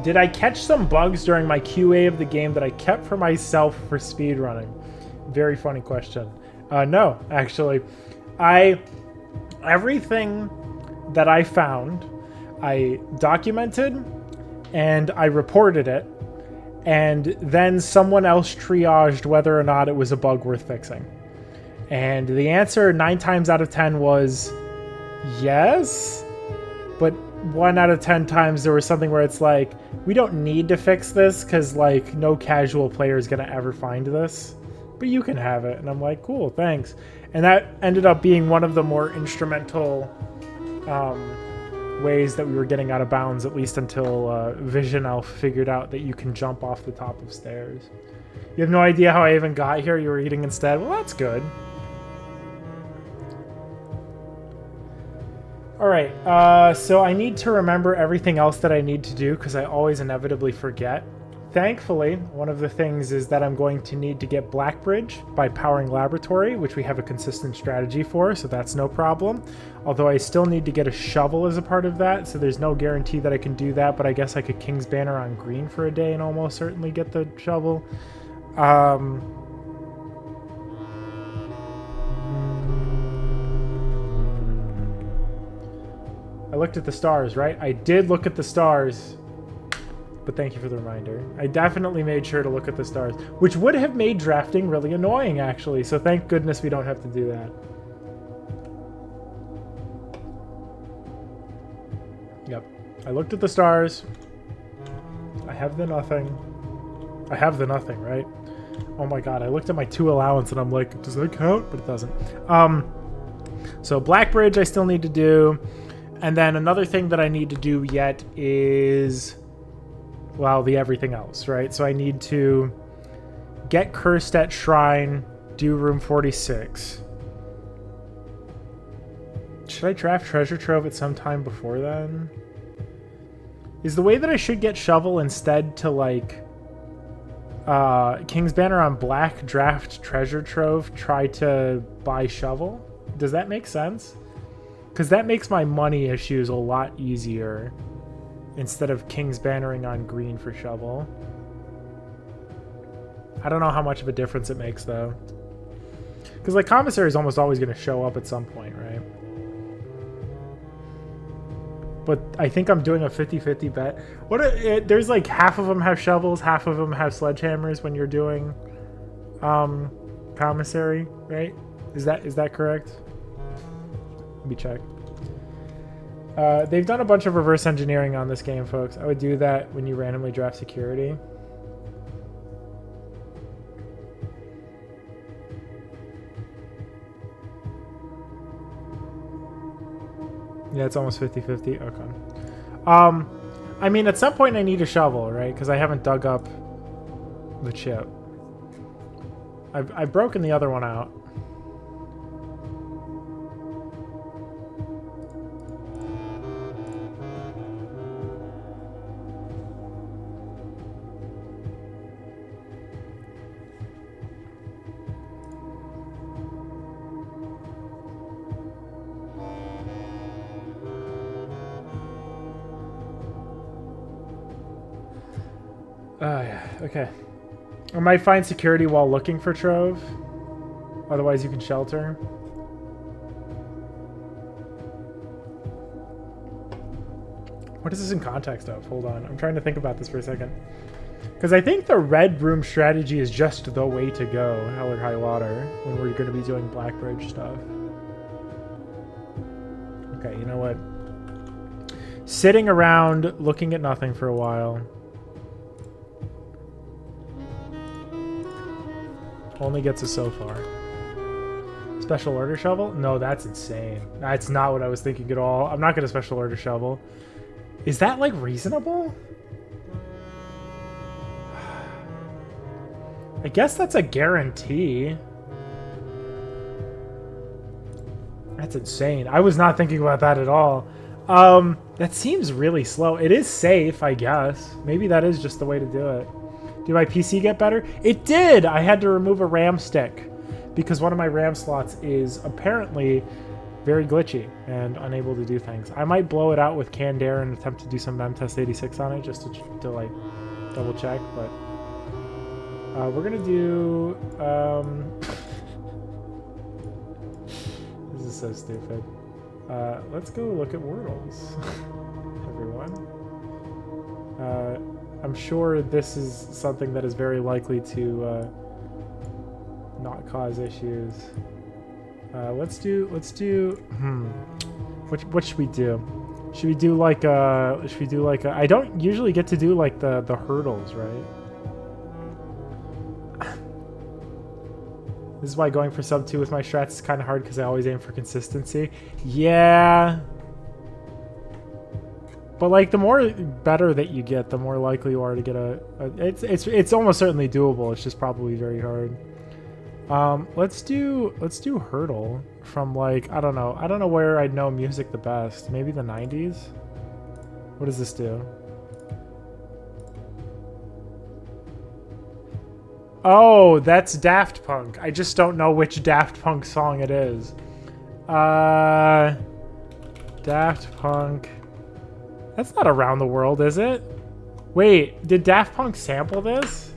Did I catch some bugs during my QA of the game that I kept for myself for speedrunning? Very funny question. No, actually. Everything that I found, I documented and I reported it, and then someone else triaged whether or not it was a bug worth fixing. And the answer 9 times out of 10 was yes, but 1 out of 10 times there was something where it's like, we don't need to fix this because, like, no casual player is going to ever find this, but you can have it. And I'm like, cool, thanks. And that ended up being one of the more instrumental ways that we were getting out of bounds, at least until Vision Elf figured out that you can jump off the top of stairs. You have no idea how I even got here? You were eating instead? Well, that's good. Alright, so I need to remember everything else that I need to do because I always inevitably forget. Thankfully, one of the things is that I'm going to need to get Blackbridge by powering Laboratory, which we have a consistent strategy for, so that's no problem. Although I still need to get a shovel as a part of that, so there's no guarantee that I can do that, but I guess I could King's Banner on green for a day and almost certainly get the shovel. I looked at the stars, right? I did look at the stars, but thank you for the reminder. I definitely made sure to look at the stars, which would have made drafting really annoying, actually, so thank goodness we don't have to do that. Yep. I looked at the stars. I have the nothing. I have the nothing, right? Oh my god, I looked at my 2 allowance and I'm like, does that count? But it doesn't. So Blackbridge I still need to do. And then another thing that I need to do yet is, well, the everything else, right? So I need to get Cursed at Shrine, do room 46. Should I draft Treasure Trove at some time before then? Is the way that I should get Shovel instead to, like, King's Banner on black, draft Treasure Trove, try to buy Shovel? Does that make sense? Because that makes my money issues a lot easier instead of King's Bannering on green for Shovel. I don't know how much of a difference it makes, though. Because, like, Commissary is almost always going to show up at some point, right? But I think I'm doing a 50-50 bet. There's, like, half of them have shovels, half of them have sledgehammers when you're doing Commissary, right? Is that correct? Let me check. They've done a bunch of reverse engineering on this game, folks. I would do that when you randomly draft security. Yeah, it's almost 50-50. Okay. I mean, at some point I need a shovel, right? Because I haven't dug up the chip. I've broken the other one out. Yeah, okay. I might find security while looking for Trove. Otherwise, you can shelter. What is this in context of? Hold on. I'm trying to think about this for a second. Because I think the red room strategy is just the way to go, hell or high water, when we're going to be doing Black Bridge stuff. Okay, you know what? Sitting around looking at nothing for a while. Only gets us so far. Special order shovel? No, that's insane. That's not what I was thinking at all. I'm not going to special order shovel. Is that, like, reasonable? I guess that's a guarantee. That's insane. I was not thinking about that at all. That seems really slow. It is safe, I guess. Maybe that is just the way to do it. Did my PC get better? It did! I had to remove a RAM stick because one of my RAM slots is apparently very glitchy and unable to do things. I might blow it out with canned air and attempt to do some memtest 86 on it just to like double check, but we're gonna do this is so stupid. Let's go look at Wordles, everyone. I'm sure this is something that is very likely to not cause issues. Let's do. What should we do? Should we do like a? I don't usually get to do like the hurdles, right? This is why going for sub 2 with my strats is kind of hard because I always aim for consistency. Yeah. But like the more better that you get, the more likely you are to get it's almost certainly doable. It's just probably very hard. Let's do hurdle from like I don't know where I'd know music the best. Maybe the 90s. What does this do? Oh, that's Daft Punk. I just don't know which Daft Punk song it is. Daft Punk. That's not Around the World, is it? Wait, did Daft Punk sample this?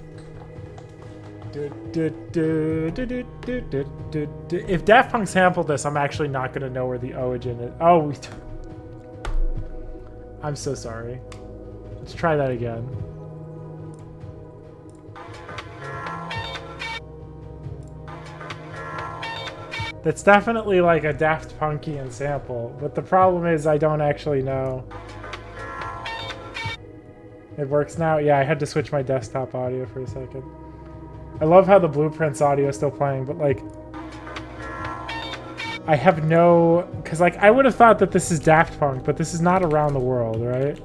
If Daft Punk sampled this, I'm actually not going to know where the origin is. Oh, I'm so sorry. Let's try that again. That's definitely like a Daft Punkian sample, but the problem is I don't actually know. It works now? Yeah, I had to switch my desktop audio for a second. I love how the Blueprints audio is still playing, but like... I have no... Because like, I would have thought that this is Daft Punk, but this is not Around the World, right?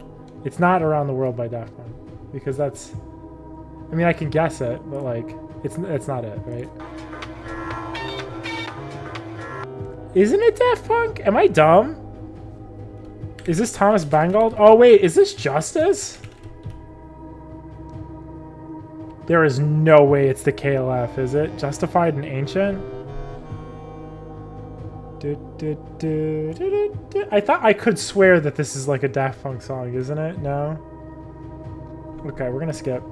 It's not Around the World by Daft Punk. Because that's... I mean, I can guess it, but like, it's not it, right? Isn't it Daft Punk? Am I dumb? Is this Thomas Bangold? Oh wait, is this Justice? There is no way it's the KLF, is it? Justified and Ancient? I thought I could swear that this is like a Daft Punk song, isn't it? No? Okay, we're gonna skip.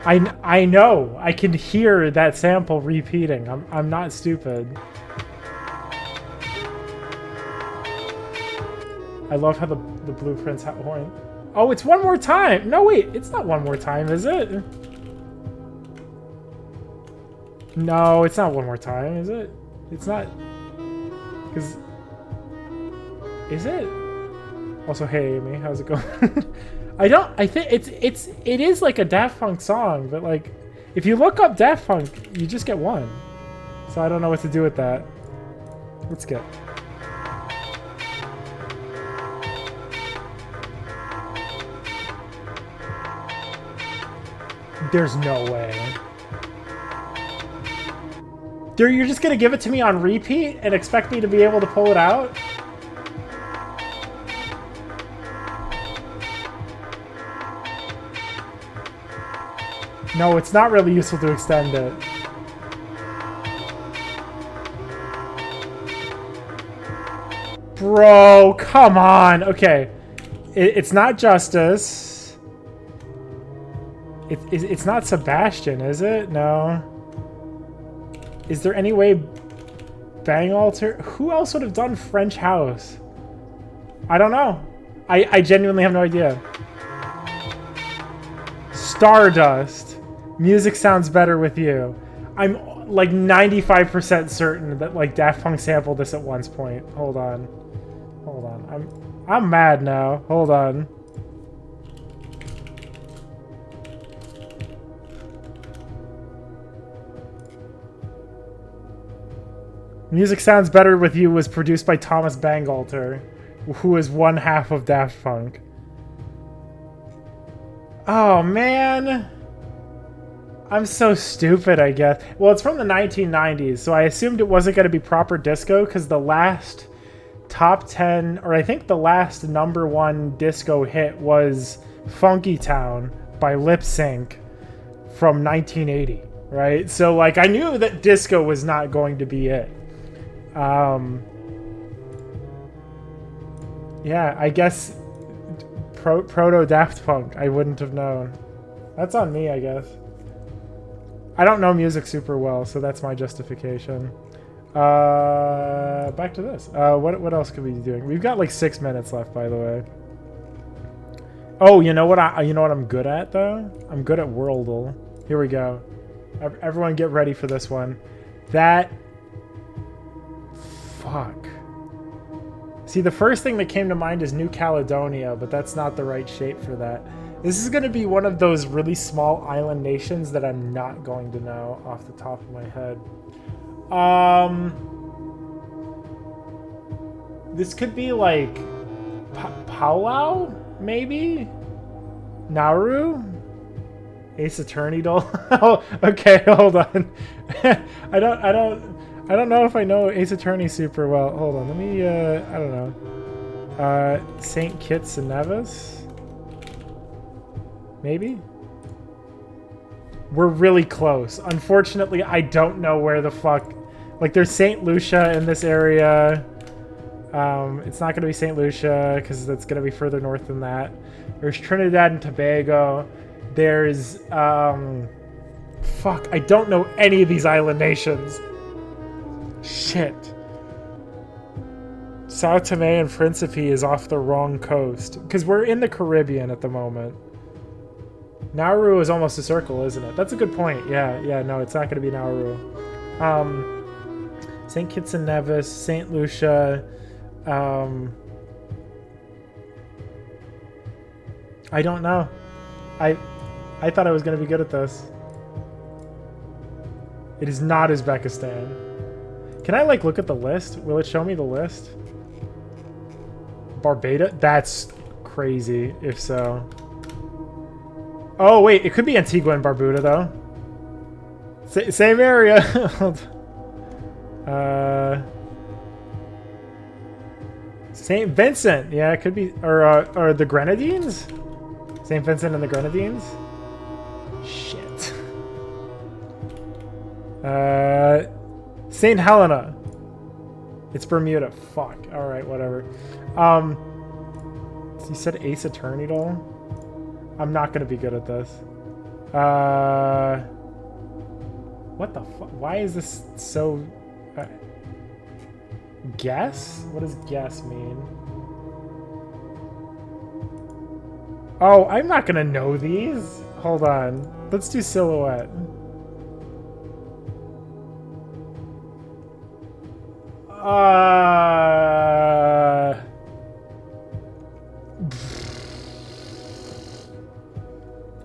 I know. I can hear that sample repeating. I'm not stupid. I love how the Blueprints horn. Oh, it's One More Time. No, wait. It's not One More Time, is it? No, it's not one more time, is it? It's not. Because. Is it? Also, hey Amy, how's it going? I think it is like a Daft Punk song, but like, if you look up Daft Punk, you just get one. So I don't know what to do with that. Let's get. There's no way. Dude, you're just gonna give it to me on repeat and expect me to be able to pull it out? No, it's not really useful to extend it. Bro, come on. Okay. It's not Justice. It's not Sebastian, is it? No. Is there any way Bang Alter? Who else would have done French House? I don't know. I genuinely have no idea. Stardust. Music sounds better with you. I'm like 95% certain that like Daft Punk sampled this at one point. Hold on. Hold on. I'm mad now. Hold on. Music Sounds Better With You was produced by Thomas Bangalter, who is one half of Daft Punk. Oh, man. I'm so stupid, I guess. Well, it's from the 1990s, so I assumed it wasn't going to be proper disco, because the last top 10, or I think the last #1 disco hit was Funky Town by Lip Sync from 1980, right? So, like, I knew that disco was not going to be it. Yeah, I guess proto Daft Punk. I wouldn't have known. That's on me, I guess. I don't know music super well, so that's my justification. Back to this. What else could we be doing? We've got like 6 minutes left, by the way. Oh, you know what I'm good at though? I'm good at Worldle. Here we go. Everyone, get ready for this one. That. Fuck. See, the first thing that came to mind is New Caledonia, but that's not the right shape for that. This is going to be one of those really small island nations that I'm not going to know off the top of my head. This could be like Palau, maybe? Nauru? Ace Attorney doll? Oh, okay, hold on. I don't know if I know Ace Attorney super well. Hold on, let me, I don't know. St. Kitts and Nevis? Maybe? We're really close. Unfortunately, I don't know where the fuck... Like, there's St. Lucia in this area. It's not going to be St. Lucia, because that's going to be further north than that. There's Trinidad and Tobago. There's, fuck, I don't know any of these island nations. Shit. Sao Tome and Principe is off the wrong coast. Because we're in the Caribbean at the moment. Nauru is almost a circle, isn't it? That's a good point. Yeah, no, it's not going to be Nauru. St. Kitts and Nevis, St. Lucia. I don't know. I thought I was going to be good at this. It is not Uzbekistan. Can I, like, look at the list? Will it show me the list? Barbados? That's crazy, if so. Oh, wait, it could be Antigua and Barbuda, though. Same area. St. Vincent. Yeah, it could be... Or the Grenadines? St. Vincent and the Grenadines? Shit. St. Helena. It's Bermuda. Fuck. Alright, whatever. So you said Ace Attorney doll? I'm not going to be good at this. What the fuck? Why is this so... guess? What does guess mean? Oh, I'm not going to know these. Hold on. Let's do silhouette.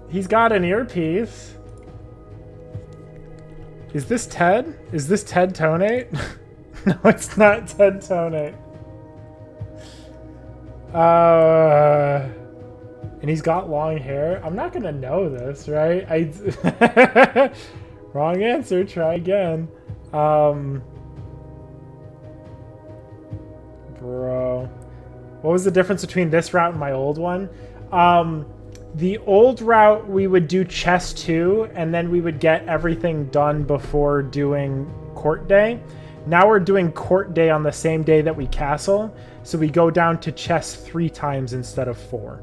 He's got an earpiece. Is this Ted? Is this Ted Tonate? No, it's not Ted Tonate. And he's got long hair. I'm not gonna know this, right? Wrong answer. Try again. Bro. What was the difference between this route and my old one? The old route, we would do chess 2, and then we would get everything done before doing court day. Now we're doing court day on the same day that we castle, so we go down to chess 3 times instead of 4.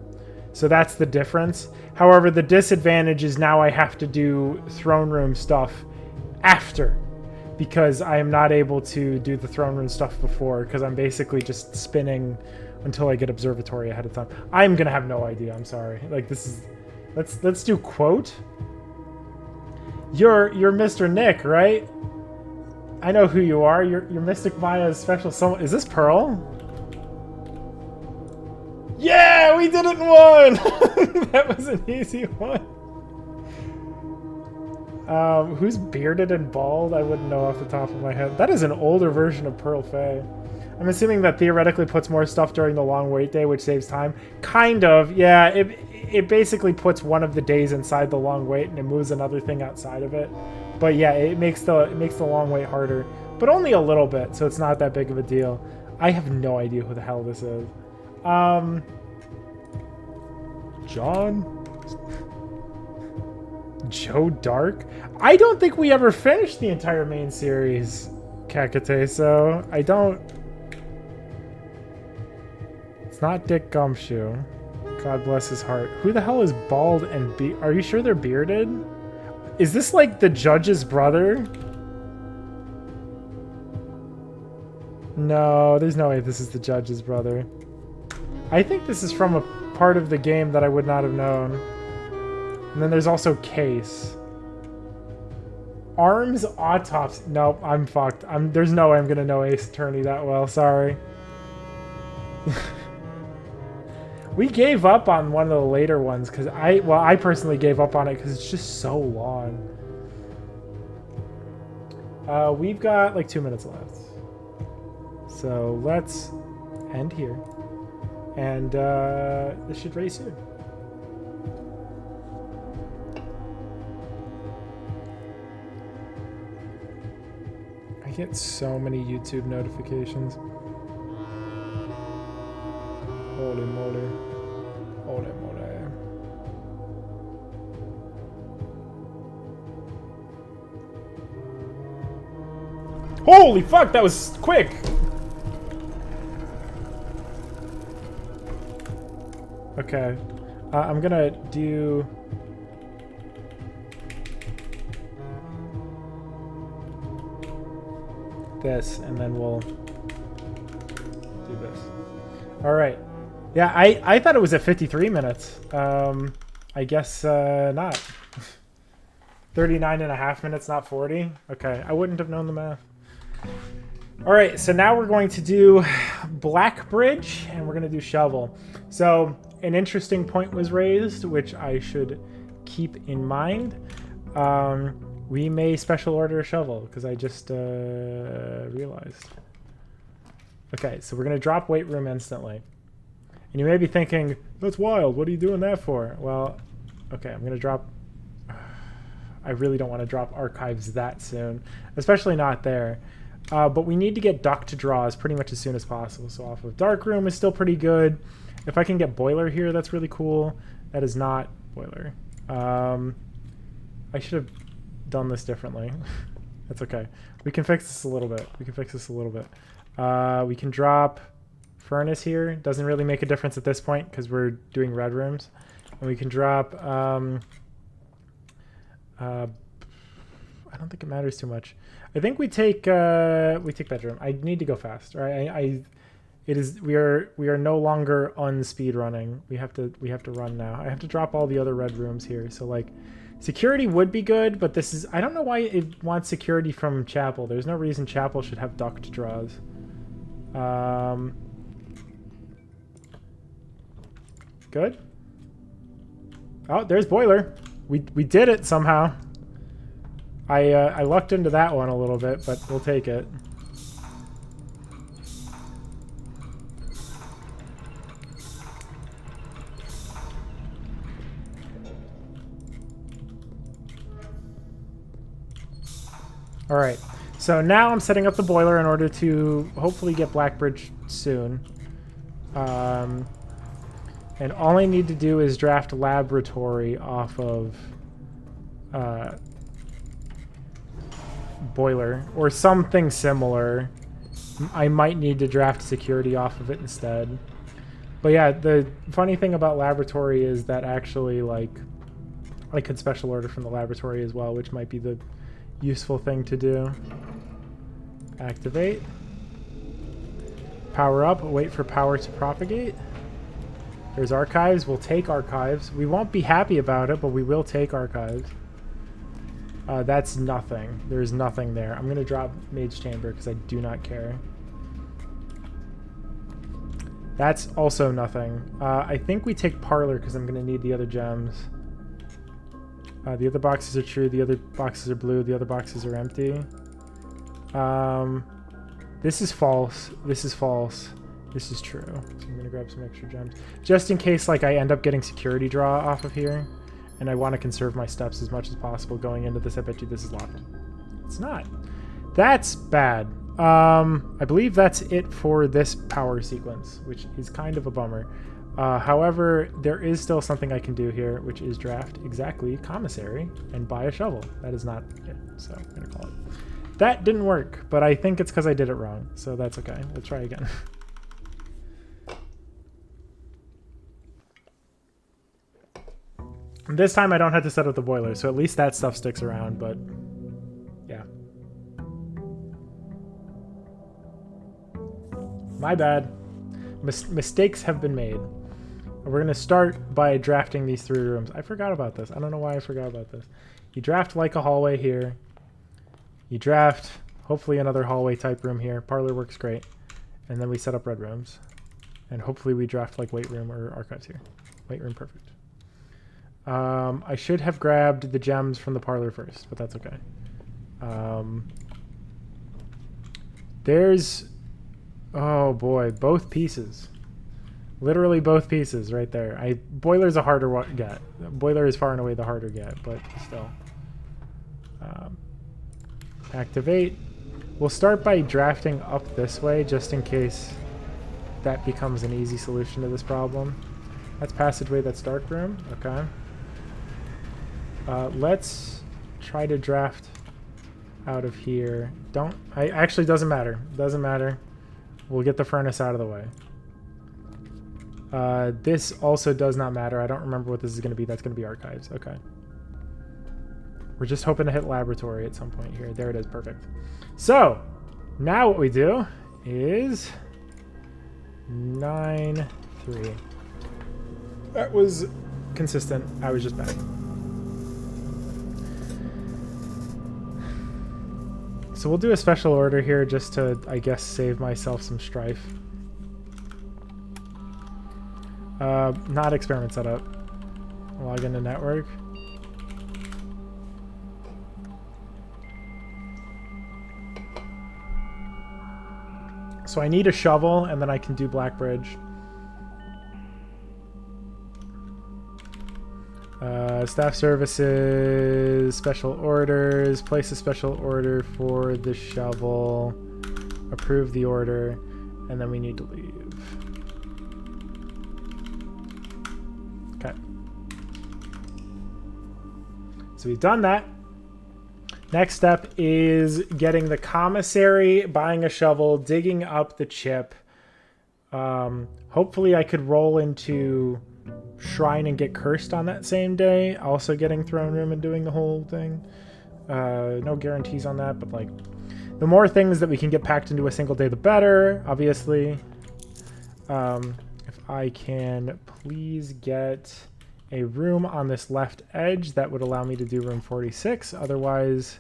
So that's the difference. However, the disadvantage is now I have to do throne room stuff after, because I am not able to do the throne room stuff before, because I'm basically just spinning until I get observatory ahead of time. I'm gonna have no idea. I'm sorry. Like, this is... Let's do quote. You're Mr. Nick, right? I know who you are. You're Mystic Maya's special someone. Is this Pearl? Yeah, we did it in one. That was an easy one. Who's bearded and bald? I wouldn't know off the top of my head. That is an older version of Pearl Faye. I'm assuming that theoretically puts more stuff during the long wait day, which saves time. Kind of, yeah. It basically puts one of the days inside the long wait, and it moves another thing outside of it. But yeah, it makes the long wait harder, but only a little bit, so it's not that big of a deal. I have no idea who the hell this is. John? Joe Dark? I don't think we ever finished the entire main series, Kakate, so I don't... It's not Dick Gumshoe. God bless his heart. Who the hell is bald and are you sure they're bearded? Is this like the judge's brother? No, there's no way this is the judge's brother. I think this is from a part of the game that I would not have known. And then there's also Case. Arms Autopsy. Nope, I'm fucked. There's no way I'm gonna know Ace Attorney that well, sorry. We gave up on one of the later ones because I personally gave up on it because it's just so long. We've got like 2 minutes left. So let's end here. And this should race soon. I get so many YouTube notifications. Holy moly. Holy moly. Holy fuck, that was quick! Okay. I'm gonna do... this, and then we'll do this. Alright. Yeah, I thought it was at 53 minutes. I guess not. 39 and a half minutes, not 40. Okay, I wouldn't have known the math. All right, so now we're going to do Black Bridge, and we're going to do Shovel. So an interesting point was raised, which I should keep in mind. We may special order a shovel, because I just realized. Okay, so we're going to drop weight room instantly. And you may be thinking, that's wild. What are you doing that for? Well, okay, I'm going to drop... I really don't want to drop archives that soon, especially not there. But we need to get duck to draws pretty much as soon as possible. So off of Dark Room is still pretty good. If I can get Boiler here, that's really cool. That is not Boiler. I should have done this differently. That's okay. We can fix this a little bit. We can drop Furnace here. Doesn't really make a difference at this point because we're doing red rooms. And we can drop... I don't think it matters too much. I think we take bedroom. I need to go fast, right? We are no longer on speed running. We have to run now. I have to drop all the other red rooms here. So like security would be good, but this is, I don't know why it wants security from Chapel. There's no reason Chapel should have ducked draws. Good. Oh, there's boiler. We did it somehow. I lucked into that one a little bit, but we'll take it. All right, so now I'm setting up the boiler in order to hopefully get Blackbridge soon. And all I need to do is draft laboratory off of boiler or something similar. I might need to draft security off of it instead. But yeah, the funny thing about laboratory is that actually, like, I could special order from the laboratory as well, which might be the useful thing to do. Activate. Power up. Wait for power to propagate. There's archives. We'll take archives. We won't be happy about it, but we will take archives. That's nothing. There's nothing there. I'm going to drop Mage Chamber because I do not care. That's also nothing. I think we take Parlor because I'm going to need the other gems. The other boxes are true. The other boxes are blue. The other boxes are empty. This is false. This is false. This is true. So I'm going to grab some extra gems. Just in case like I end up getting security draw off of here. And I want to conserve my steps as much as possible going into this. I bet you this is locked. It's not. That's bad. I believe that's it for this power sequence, which is kind of a bummer. However, there is still something I can do here, which is draft exactly commissary and buy a shovel. That is not it, so I'm going to call it. That didn't work, but I think it's because I did it wrong, so that's okay. We'll try again. This time I don't have to set up the boiler, so at least that stuff sticks around, but yeah. My bad. Mistakes have been made. We're going to start by drafting these 3 rooms. I forgot about this. I don't know why I forgot about this. You draft like a hallway here. You draft hopefully another hallway type room here. Parlor works great. And then we set up red rooms. And hopefully we draft like weight room or archives here. Weight room, perfect. I should have grabbed the gems from the parlor first, but that's okay. There's... Oh boy, both pieces. Literally both pieces right there. Boiler's a harder get. Boiler is far and away the harder get, but still. Activate. We'll start by drafting up this way, just in case that becomes an easy solution to this problem. That's passageway, that's dark room. Okay. Let's try to draft out of here. Actually, doesn't matter. Doesn't matter. We'll get the furnace out of the way. This also does not matter. I don't remember what this is going to be. That's going to be archives. Okay. We're just hoping to hit laboratory at some point here. There it is. Perfect. So, now what we do is 9-3. That was consistent. I was just bad. So we'll do a special order here just to, I guess, save myself some strife. Not experiment setup. Log into network. So I need a shovel, and then I can do Blackbridge. Staff services, special orders, place a special order for the shovel, approve the order, and then we need to leave. Okay. So we've done that. Next step is getting the commissary, buying a shovel, digging up the chip. Hopefully I could roll into Shrine and get cursed on that same day. Also getting Throne Room and doing the whole thing. No guarantees on that, but like the more things that we can get packed into a single day, the better, obviously. If I can please get a room on this left edge, that would allow me to do room 46. Otherwise,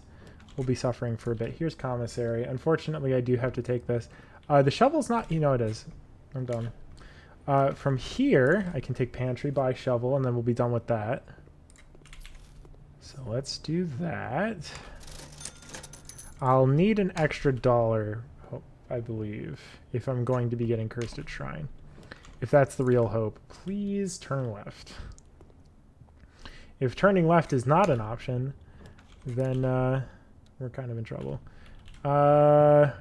we'll be suffering for a bit. Here's commissary. Unfortunately, I do have to take this. The shovel's not... You know it is. I'm done. From here, I can take pantry, buy shovel, and then we'll be done with that. So let's do that. I'll need an extra $1, I believe, if I'm going to be getting cursed at shrine. If that's the real hope, please turn left. If turning left is not an option, then we're kind of in trouble. I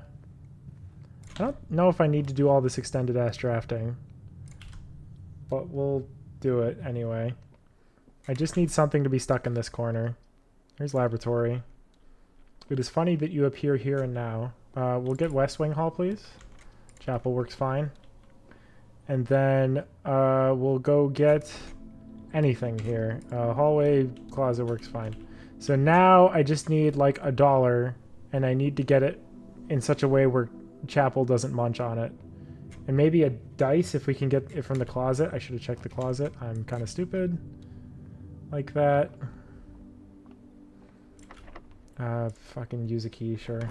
don't know if I need to do all this extended ass drafting, but we'll do it anyway. I just need something to be stuck in this corner. Here's laboratory. It is funny that you appear here and now. We'll get West Wing Hall, please. Chapel works fine. And then we'll go get anything here. Hallway, closet works fine. So now I just need like $1, and I need to get it in such a way where Chapel doesn't munch on it. And maybe a dice if we can get it from the closet. I should have checked the closet. I'm kind of stupid. Like that. Fucking use a key, sure.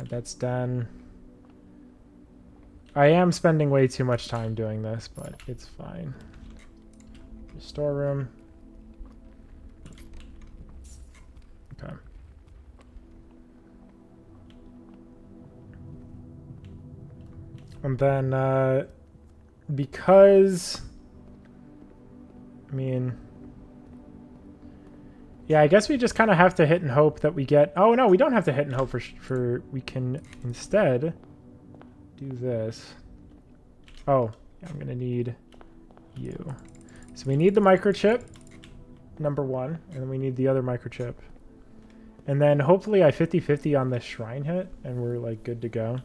That's done. I am spending way too much time doing this, but it's fine. Storeroom. Okay. And then, because... I mean... Yeah, I guess we just kind of have to hit and hope that we get... Oh, no, we don't have to hit and hope for... We can instead do this. Oh, yeah, I'm going to need you. So we need the microchip, number 1, and then we need the other microchip. And then hopefully I 50-50 on this shrine hit, and we're, like, good to go.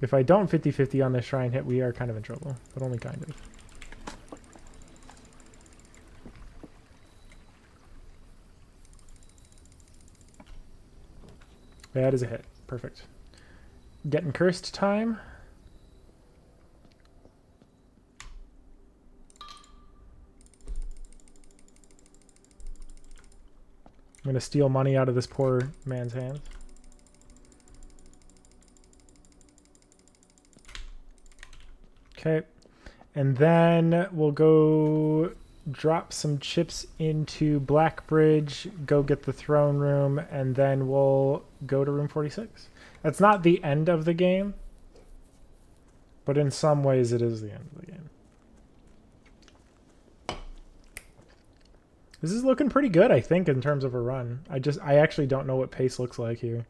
If I don't 50-50 on this shrine hit, we are kind of in trouble, but only kind of. That is a hit. Perfect. Getting cursed time. I'm going to steal money out of this poor man's hands. Okay. And then we'll go drop some chips into Blackbridge, go get the throne room, and then we'll go to room 46. That's not the end of the game, but in some ways it is the end of the game. This is looking pretty good, I think, in terms of a run. I actually don't know what pace looks like here.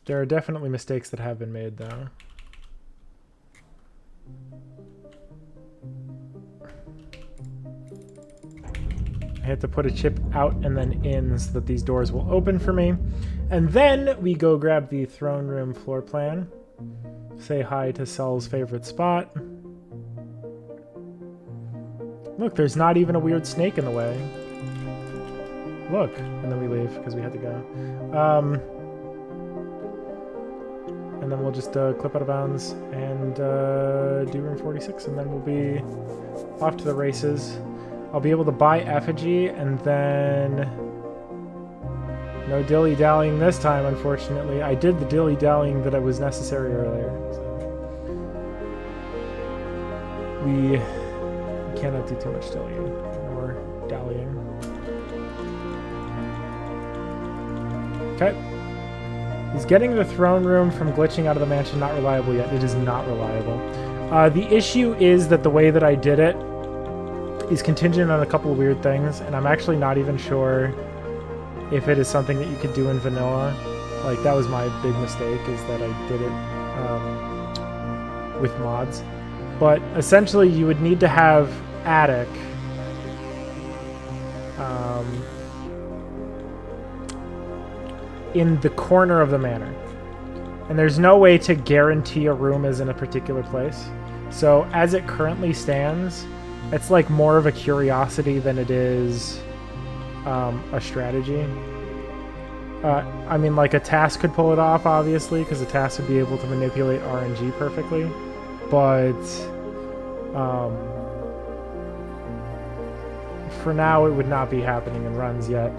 There are definitely mistakes that have been made, though. I have to put a chip out and then in so that these doors will open for me. And then we go grab the throne room floor plan. Say hi to Sel's favorite spot. Look, there's not even a weird snake in the way. Look, and then we leave because we had to go. And then we'll just clip out of bounds and do room 46, and then we'll be off to the races. I'll be able to buy effigy, and then no dilly-dallying this time, unfortunately. I did the dilly-dallying that was necessary earlier. So we cannot do too much dillying or dallying. Okay. Is getting the throne room from glitching out of the mansion not reliable yet? It is not reliable. The issue is that the way that I did it is contingent on a couple of weird things, and I'm actually not even sure if it is something that you could do in vanilla. Like, that was my big mistake, is that I did it with mods. But essentially, you would need to have attic in the corner of the manor. And there's no way to guarantee a room is in a particular place. So as it currently stands, it's like more of a curiosity than it is a strategy. I mean, like a task could pull it off, obviously, because a task would be able to manipulate RNG perfectly. But for now, it would not be happening in runs yet.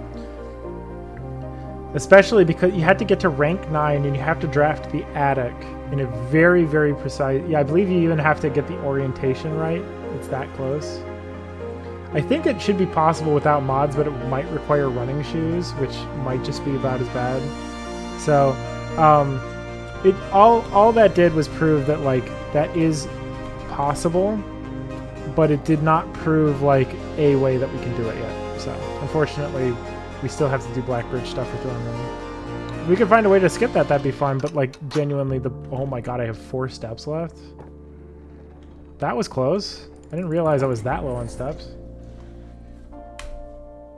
Especially because you had to get to rank 9 and you have to draft the attic in a very, very precise... Yeah, I believe you even have to get the orientation right. It's that close. I think it should be possible without mods, but it might require running shoes, which might just be about as bad. So, all that did was prove that, like, that is possible, but it did not prove, like, a way that we can do it yet. So, unfortunately... We still have to do Blackbridge stuff with them. If we could find a way to skip that, that'd be fun. But, like, genuinely, oh my god, I have 4 steps left. That was close. I didn't realize I was that low on steps.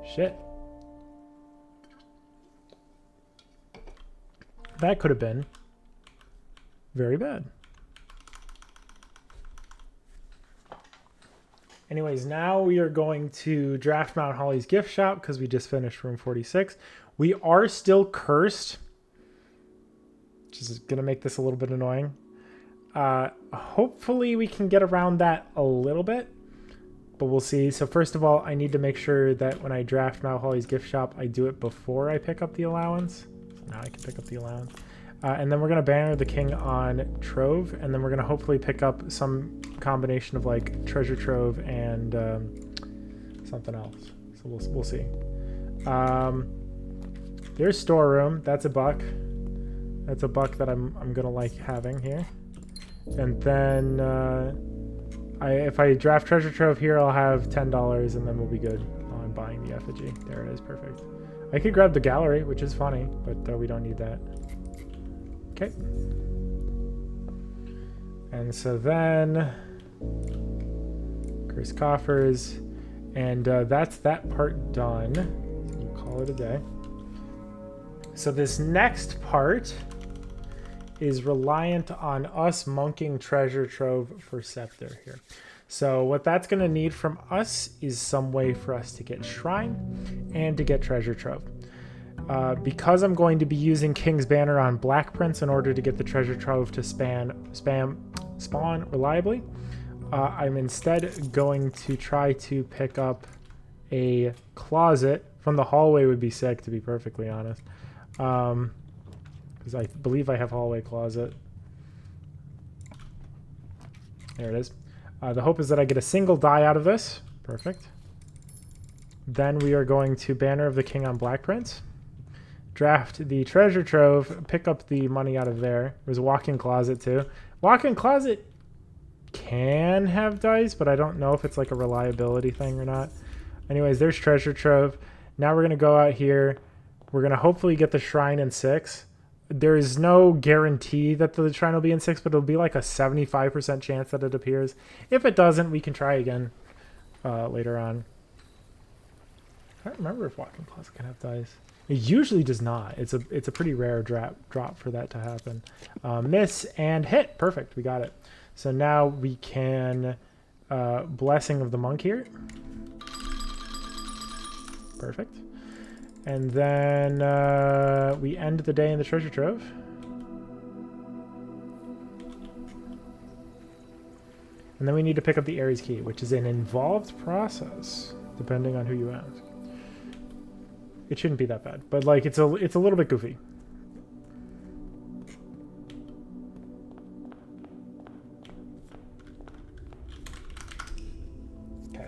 Shit. That could have been very bad. Anyways, now we are going to draft Mount Holly's gift shop because we just finished room 46. We are still cursed, which is going to make this a little bit annoying. Hopefully we can get around that a little bit, but we'll see. So first of all, I need to make sure that when I draft Mount Holly's gift shop, I do it before I pick up the allowance. So now I can pick up the allowance. And then we're going to banner the king on Trove, and then we're going to hopefully pick up some combination of like treasure trove and something else. So we'll see. There's storeroom. That's a buck. That's a buck that I'm going to like having here. And then if I draft treasure trove here, I'll have $10, and then we'll be good. Oh, I'm buying the effigy. There it is. Perfect. I could grab the gallery, which is funny, but we don't need that. Okay. And so then curse coffers, and that's that part done. We'll call it a day. So this next part is reliant on us monking treasure trove for scepter here. So what that's going to need from us is some way for us to get shrine and to get treasure trove. Because I'm going to be using King's Banner on Black Prince in order to get the treasure trove to spawn reliably, I'm instead going to try to pick up a closet. From the hallway would be sick, to be perfectly honest. Because I believe I have hallway closet. There it is. The hope is that I get a single die out of this. Perfect. Then we are going to Banner of the King on Black Prince. Draft the treasure trove, pick up the money out of there. There's a walk-in closet too. Walk-in closet can have dice, but I don't know if it's like a reliability thing or not. Anyways, there's treasure trove. Now we're going to go out here. We're going to hopefully get the shrine in 6. There is no guarantee that the shrine will be in 6, but it'll be like a 75% chance that it appears. If it doesn't, we can try again later on. I don't remember if walk-in closet can have dice. It usually does not. It's a pretty rare drop for that to happen. Miss and hit. Perfect. We got it. So now we can Blessing of the Monk here. Perfect. And then we end the day in the treasure trove. And then we need to pick up the Ares key, which is an involved process, depending on who you ask. It shouldn't be that bad, but like it's a little bit goofy. Okay.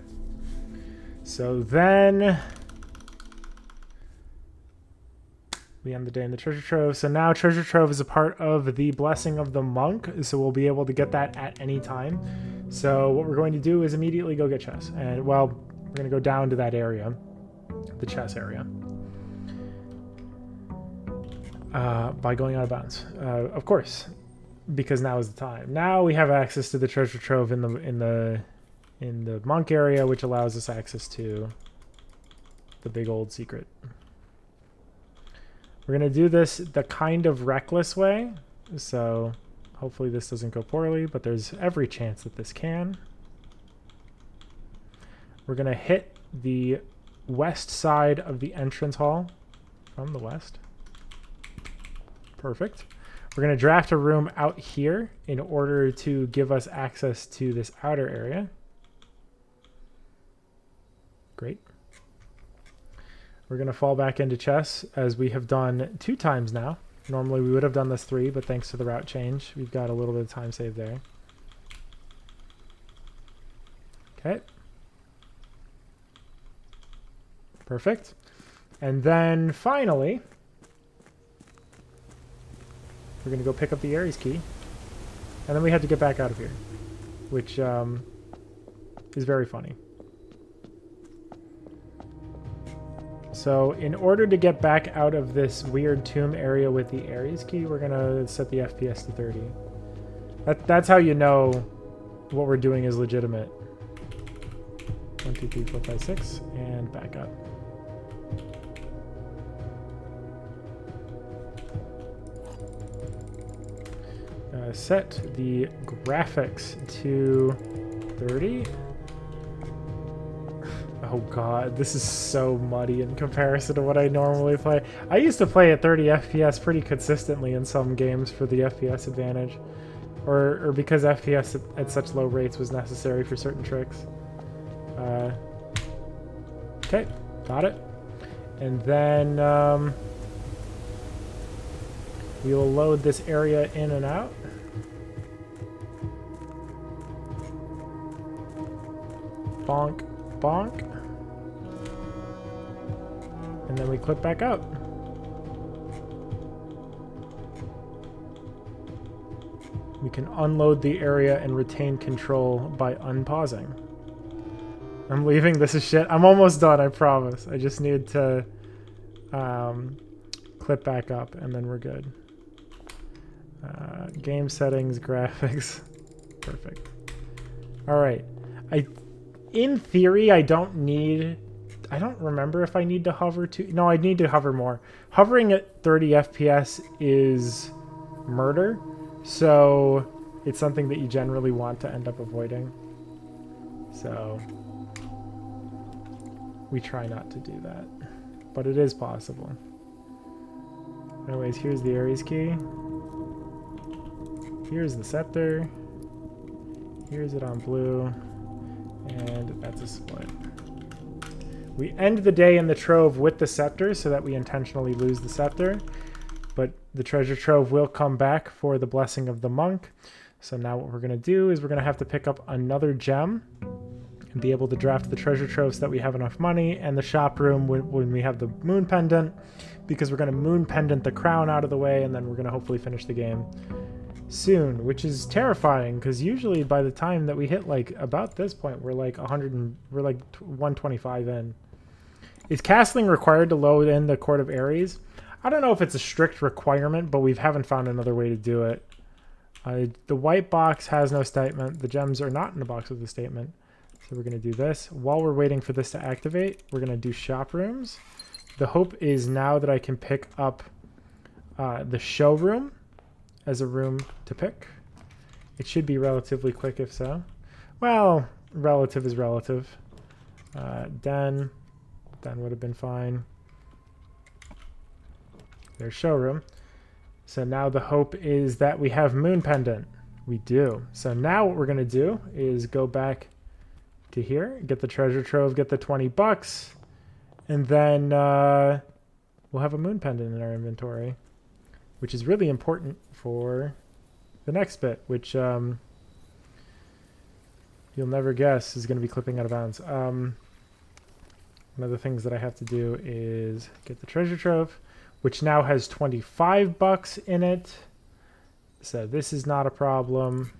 So then we end the day in the treasure trove. So now treasure trove is a part of the Blessing of the Monk, so we'll be able to get that at any time. So what we're going to do is immediately go get chess, and well, we're going to go down to that area, the chess area. By going out of bounds, of course, because now is the time. Now we have access to the treasure trove in the monk area, which allows us access to the big old secret. We're gonna do this the kind of reckless way, so hopefully this doesn't go poorly, but there's every chance that this can. We're gonna hit the west side of the entrance hall from the west. Perfect. We're going to draft a room out here in order to give us access to this outer area. Great. We're going to fall back into chess as we have done 2 times now. Normally we would have done this 3, but thanks to the route change, we've got a little bit of time saved there. Okay. Perfect. And then finally, we're going to go pick up the Ares key. And then we had to get back out of here, which is very funny. So in order to get back out of this weird tomb area with the Ares key, we're going to set the FPS to 30. That's how you know what we're doing is legitimate. 1, 2, 3, 4, 5, 6, and back up. Set the graphics to 30. Oh god, this is so muddy in comparison to what I normally play. I used to play at 30 FPS pretty consistently in some games for the FPS advantage. Or because FPS at such low rates was necessary for certain tricks. Okay, got it. And then we will load this area in and out. Bonk, bonk. And then we click back out. We can unload the area and retain control by unpausing. I'm leaving. This is shit. I'm almost done, I promise. I just need to clip back up and then we're good. Game settings, graphics. Perfect. Alright. In theory, I don't remember if I need to hover to... No, I need to hover more. Hovering at 30 FPS is murder, so it's something that you generally want to end up avoiding. So we try not to do that, but it is possible. Anyways, here's the Ares key. Here's the scepter. Here's it on blue. And that's a split. We end the day in the trove with the scepter so that we intentionally lose the scepter. But the treasure trove will come back for the blessing of the monk. So now what we're going to do is we're going to have to pick up another gem and be able to draft the treasure trove so that we have enough money, and the shop room when we have the moon pendant, because we're going to moon pendant the crown out of the way, and then we're going to hopefully finish the game soon, which is terrifying because usually by the time that we hit like about this point we're like 125 in. Is castling required to load in the Court of Ares? I don't know if it's a strict requirement, but we haven't found another way to do it. The white box has no statement. The gems are not in the box with the statement. So we're going to do this. While we're waiting for this to activate, we're going to do shop rooms. The hope is now that I can pick up the showroom as a room to pick. It should be relatively quick if so. Well, relative is relative. Den would have been fine. There's showroom. So now the hope is that we have moon pendant. We do. So now what we're going to do is go back to here, get the treasure trove, get the 20 bucks, and then we'll have a moon pendant in our inventory, which is really important for the next bit, which you'll never guess is going to be clipping out of bounds. One of the things that I have to do is get the treasure trove, which now has 25 bucks in it. So this is not a problem.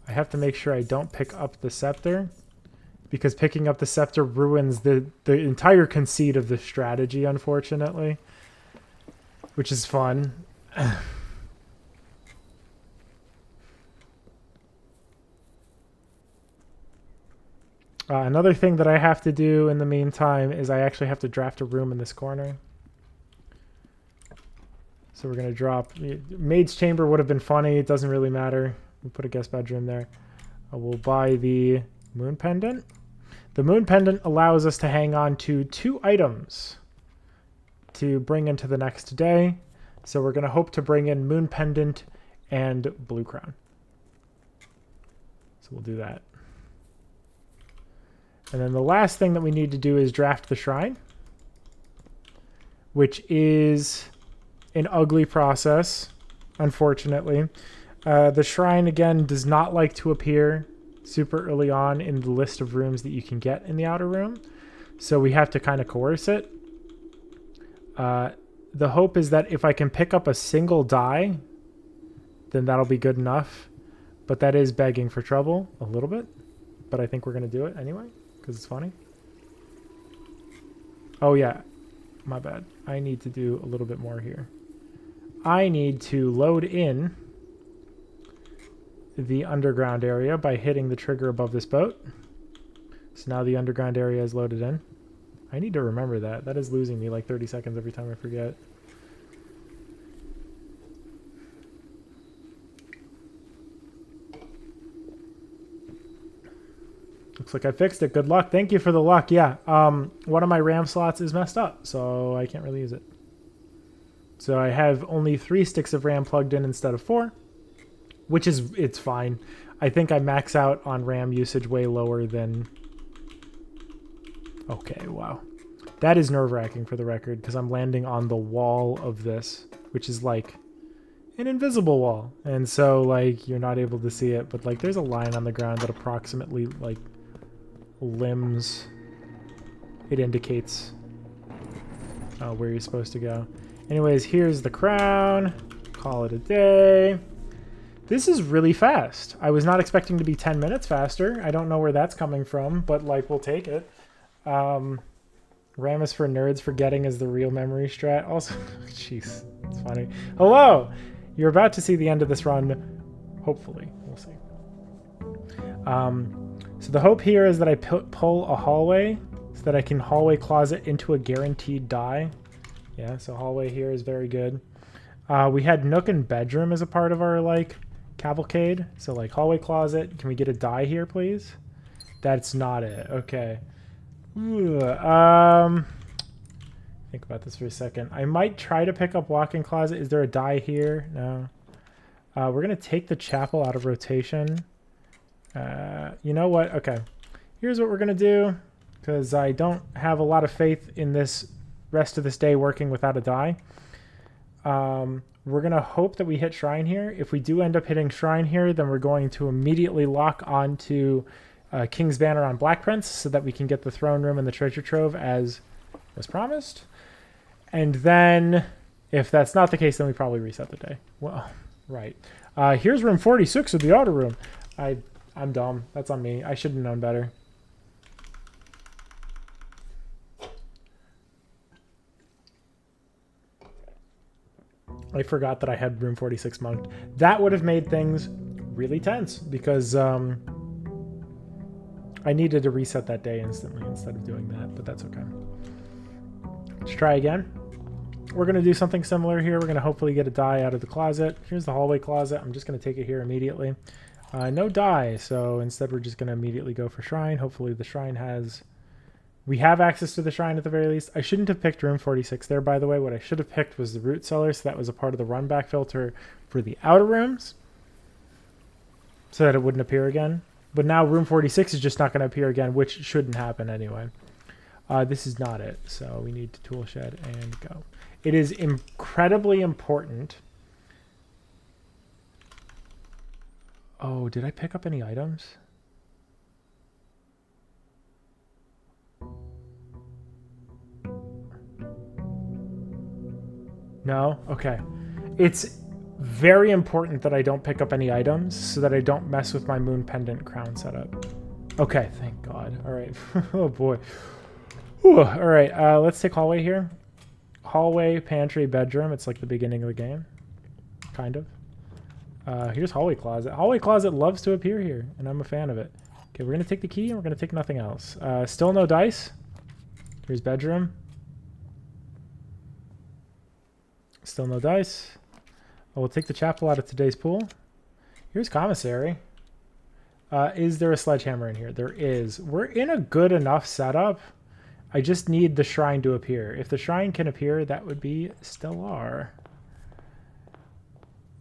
I have to make sure I don't pick up the scepter, because picking up the scepter ruins the entire conceit of the strategy, unfortunately, which is fun. Another thing that I have to do in the meantime is I actually have to draft a room in this corner. So we're going to drop... Maid's Chamber would have been funny. It doesn't really matter. We'll put a guest bedroom there. We'll buy the Moon Pendant. The Moon Pendant allows us to hang on to 2 items to bring into the next day. So we're going to hope to bring in Moon Pendant and Blue Crown. So we'll do that. And then the last thing that we need to do is draft the shrine. which is an ugly process, unfortunately. The shrine, again, does not like to appear super early on in the list of rooms that you can get in the outer room. So we have to kind of coerce it. The hope is that if I can pick up a single die, then that'll be good enough. But that is begging for trouble a little bit. But I think we're going to do it anyway, because it's funny. Oh, yeah. My bad. I need to do a little bit more here. I need to load in the underground area by hitting the trigger above this boat. So now the underground area is loaded in. I need to remember that. That is losing me like 30 seconds every time I forget. Looks like I fixed it. Good luck. Thank you for the luck. Yeah. One of my RAM slots is messed up, so I can't really use it. So I have only 3 sticks of RAM plugged in instead of 4, which is, it's fine. I think I max out on RAM usage way lower than... Okay, wow. That is nerve-wracking for the record, because I'm landing on the wall of this, which is like an invisible wall. And so, like, you're not able to see it, but, like, there's a line on the ground that approximately, like, limbs. It indicates where you're supposed to go. Anyways, here's the crown. Call it a day. This is really fast. I was not expecting to be 10 minutes faster. I don't know where that's coming from, but, like, we'll take it. RAM is for nerds. Forgetting is the real memory strat. Also, jeez, it's funny. Hello! You're about to see the end of this run. Hopefully. We'll see. So the hope here is that I pull a hallway so that I can hallway closet into a guaranteed die. Yeah, so hallway here is very good. We had nook and bedroom as a part of our, like, cavalcade. So, like, hallway closet. Can we get a die here, please? That's not it. Okay. Think about this for a second. I might try to pick up walk-in closet. Is there a die here? No. We're going to take the chapel out of rotation. You know what? Okay. Here's what we're going to do, because I don't have a lot of faith in this rest of this day working without a die. We're going to hope that we hit shrine here. If we do end up hitting shrine here, then we're going to immediately lock onto King's Banner on Black Prince so that we can get the throne room and the treasure trove as was promised. And then, if that's not the case, then we probably reset the day. Well, right. Here's room 46 of the outer room. I'm dumb. That's on me. I should have known better. I forgot that I had room 46 monked. That would have made things really tense because I needed to reset that day instantly instead of doing that, but that's okay. Let's try again. We're going to do something similar here. We're going to hopefully get a die out of the closet. Here's the hallway closet. I'm just going to take it here immediately. No die, so instead we're just going to immediately go for shrine. Hopefully the shrine has... We have access to the shrine at the very least. I shouldn't have picked room 46 there, by the way. What I should have picked was the root cellar, so that was a part of the run back filter for the outer rooms, so that it wouldn't appear again. But now room 46 is just not going to appear again, which shouldn't happen anyway. This is not it, so we need to tool shed and go. It is incredibly important. Oh, did I pick up any items? No? Okay. It's very important that I don't pick up any items so that I don't mess with my moon pendant crown setup. Okay, thank God. All right. Oh, boy. Whew. All right, let's take hallway here. Hallway, pantry, bedroom. It's like the beginning of the game. Kind of. Here's hallway closet. Hallway closet loves to appear here, and I'm a fan of it. Okay, we're going to take the key, and we're going to take nothing else. Still no dice. Here's bedroom. Still no dice. Oh, we'll take the chapel out of today's pool. Here's commissary. Is there a sledgehammer in here? There is. We're in a good enough setup. I just need the shrine to appear. If the shrine can appear, that would be stellar.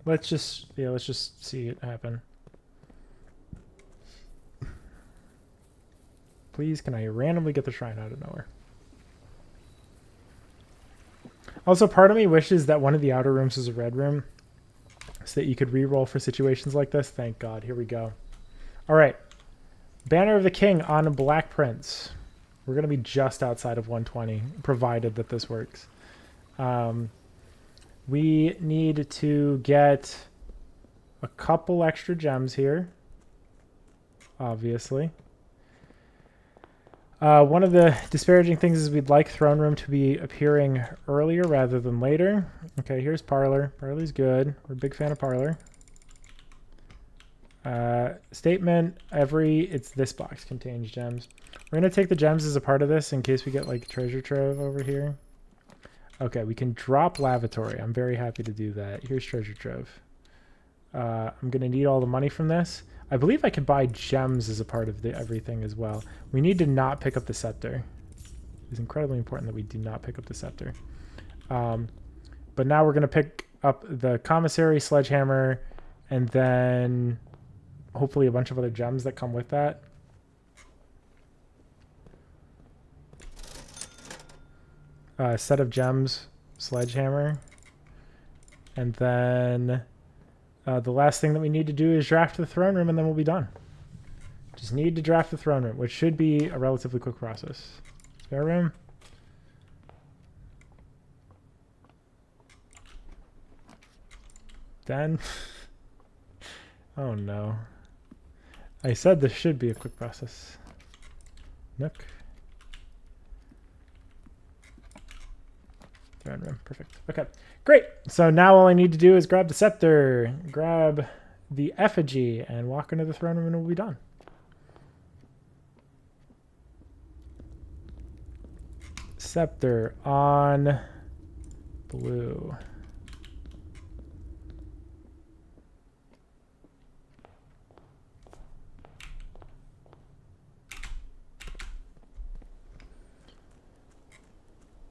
Let's just see it happen. Please, can I randomly get the shrine out of nowhere? Also, part of me wishes that one of the outer rooms was a red room so that you could re-roll for situations like this. Thank God. Here we go. All right. Banner of the King on Black Prince. We're going to be just outside of 120, provided that this works. We need to get a couple extra gems here, obviously. One of the disparaging things is we'd like Throne Room to be appearing earlier rather than later. Okay, here's Parlor. Parlor's good. We're a big fan of Parlor. Statement, it's this box contains gems. We're going to take the gems as a part of this in case we get like treasure trove over here. Okay, we can drop lavatory. I'm very happy to do that. Here's treasure trove. I'm going to need all the money from this. I believe I could buy gems as a part of everything as well. We need to not pick up the scepter. It's incredibly important that we do not pick up the scepter. But now we're going to pick up the commissary, sledgehammer, and then hopefully a bunch of other gems that come with that. Set of gems, sledgehammer, and then the last thing that we need to do is draft the throne room, and then we'll be done. Just need to draft the throne room, which should be a relatively quick process. Spare room. Then, oh no. I said this should be a quick process. Nook. Throne room, perfect. Okay, great. So now all I need to do is grab the scepter, grab the effigy, and walk into the throne room, and we'll be done. Scepter on blue.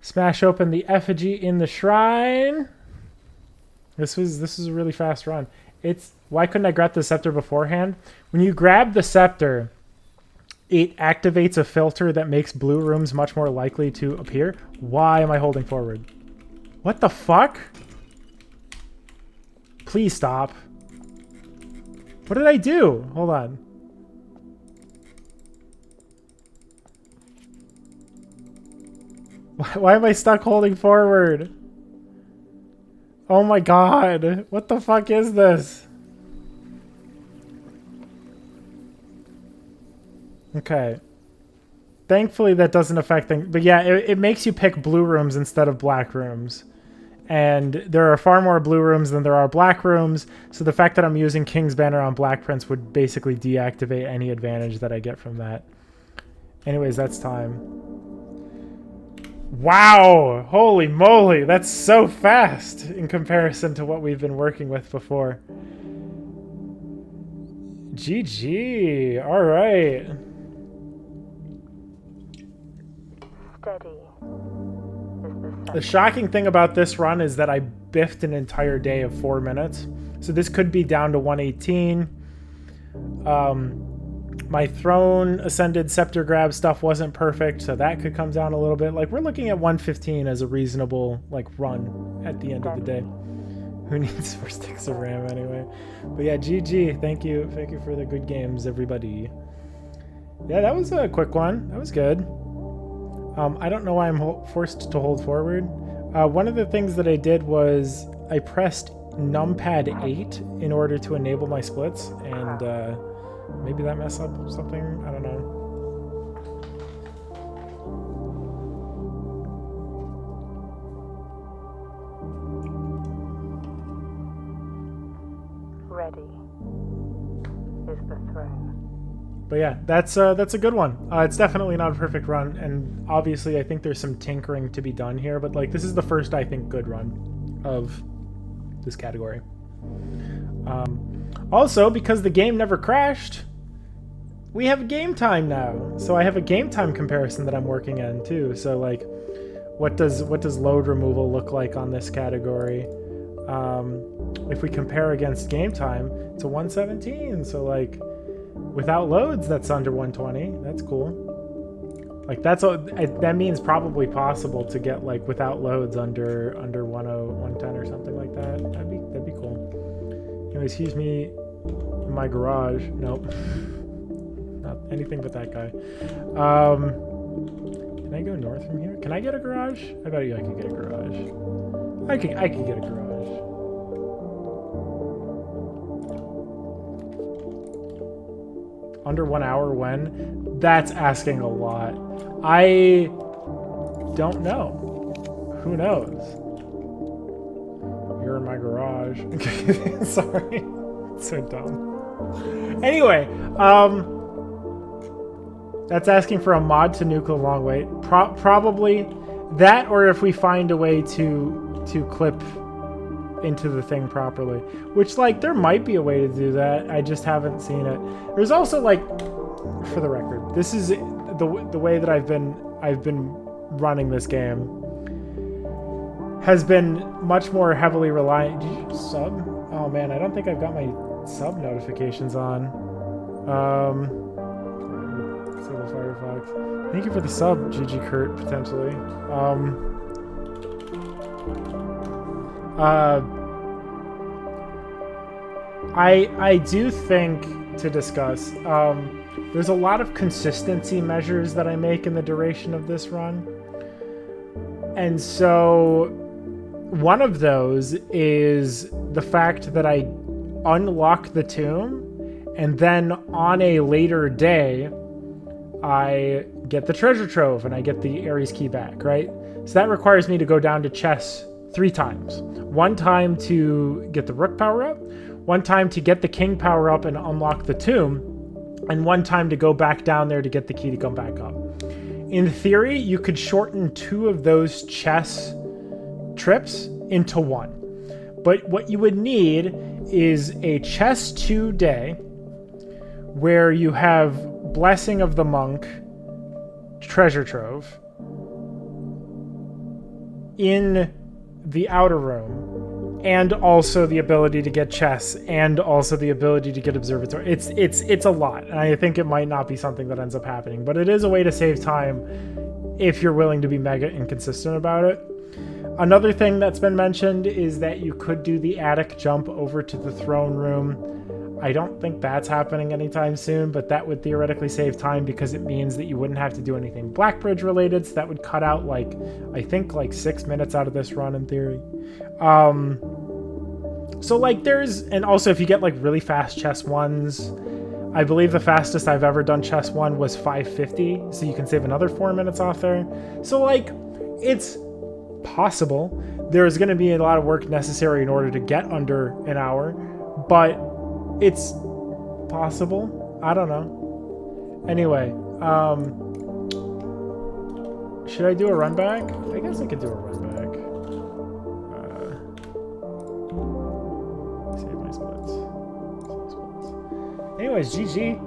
Smash open the effigy in the shrine. This was a really fast run. Why couldn't I grab the scepter beforehand? When you grab the scepter, it activates a filter that makes blue rooms much more likely to appear. Why am I holding forward? What the fuck? Please stop. What did I do? Hold on. Why am I stuck holding forward? Oh my god. What the fuck is this? Okay. Thankfully that doesn't affect things. But yeah, it makes you pick blue rooms instead of black rooms. And there are far more blue rooms than there are black rooms. So the fact that I'm using King's Banner on Black Prince would basically deactivate any advantage that I get from that. Anyways, that's time. Wow! Holy moly! That's so fast in comparison to what we've been working with before. GG! Alright. Steady. The shocking thing about this run is that I biffed an entire day of 4 minutes. So this could be down to 118. My throne ascended scepter grab stuff wasn't perfect, so that could come down a little bit. Like, we're looking at 115 as a reasonable run at the end of the day. Who needs 4 sticks of RAM anyway? But yeah, GG. Thank you for the good games, everybody. Yeah, that was a quick one. That was good. I don't know why I'm forced to hold forward. One of the things that I did was I pressed numpad 8 in order to enable my splits, and maybe that messed up something. I don't know. Ready is the throne. But yeah, that's a good one. It's definitely not a perfect run, and obviously I think there's some tinkering to be done here, but this is the first, I think, good run of this category. Also, because the game never crashed, we have game time now. So I have a game time comparison that I'm working in too. So what does load removal look like on this category? If we compare against game time, it's a 117. So without loads, that's under 120. That's cool. Like that means probably possible to get like without loads under 10 110 or something like that. That'd be cool. Anyways, here's me in my garage. Nope. Not anything but that guy. Can I go north from here? Can I get a garage? I bet you I could get a garage. I could get a garage. Under 1 hour when? That's asking a lot. I don't know. Who knows? You're in my garage. Sorry. So dumb. Anyway, that's asking for a mod to nuke a long wait. Probably that, or if we find a way to clip into the thing properly, which like there might be a way to do that. I just haven't seen it. There's also like, for the record, this is the way that I've been running this game has been much more heavily reliant. Did you just sub? Oh man, I don't think I've got my sub notifications on. Civil Firefox. Thank you for the sub, GG Kurt, potentially. I do think to discuss, there's a lot of consistency measures that I make in the duration of this run. And so one of those is the fact that I unlock the tomb and then on a later day, I get the treasure trove and I get the Ares key back, right? So that requires me to go down to chess 3 times. 1 time to get the rook power up, 1 time to get the king power up and unlock the tomb, and 1 time to go back down there to get the key to come back up. In theory, you could shorten 2 of those chess trips into 1. But what you would need is a chess 2 day where you have Blessing of the Monk treasure trove in the outer room, and also the ability to get chess, and also the ability to get observatory. It's a lot, and I think it might not be something that ends up happening, but it is a way to save time if you're willing to be mega inconsistent about it. Another thing that's been mentioned is that you could do the attic jump over to the throne room. I don't think that's happening anytime soon, but that would theoretically save time because it means that you wouldn't have to do anything Blackbridge related, so that would cut out like, I think like 6 minutes out of this run in theory. So like there's, and also if you get like really fast chess 1s, I believe the fastest I've ever done chess 1 was 550, so you can save another 4 minutes off there. So like, it's possible. There's going to be a lot of work necessary in order to get under an hour, but it's possible. I don't know. Anyway, should I do a run back? I guess I could do a run back. Save my splits. Anyways, GG.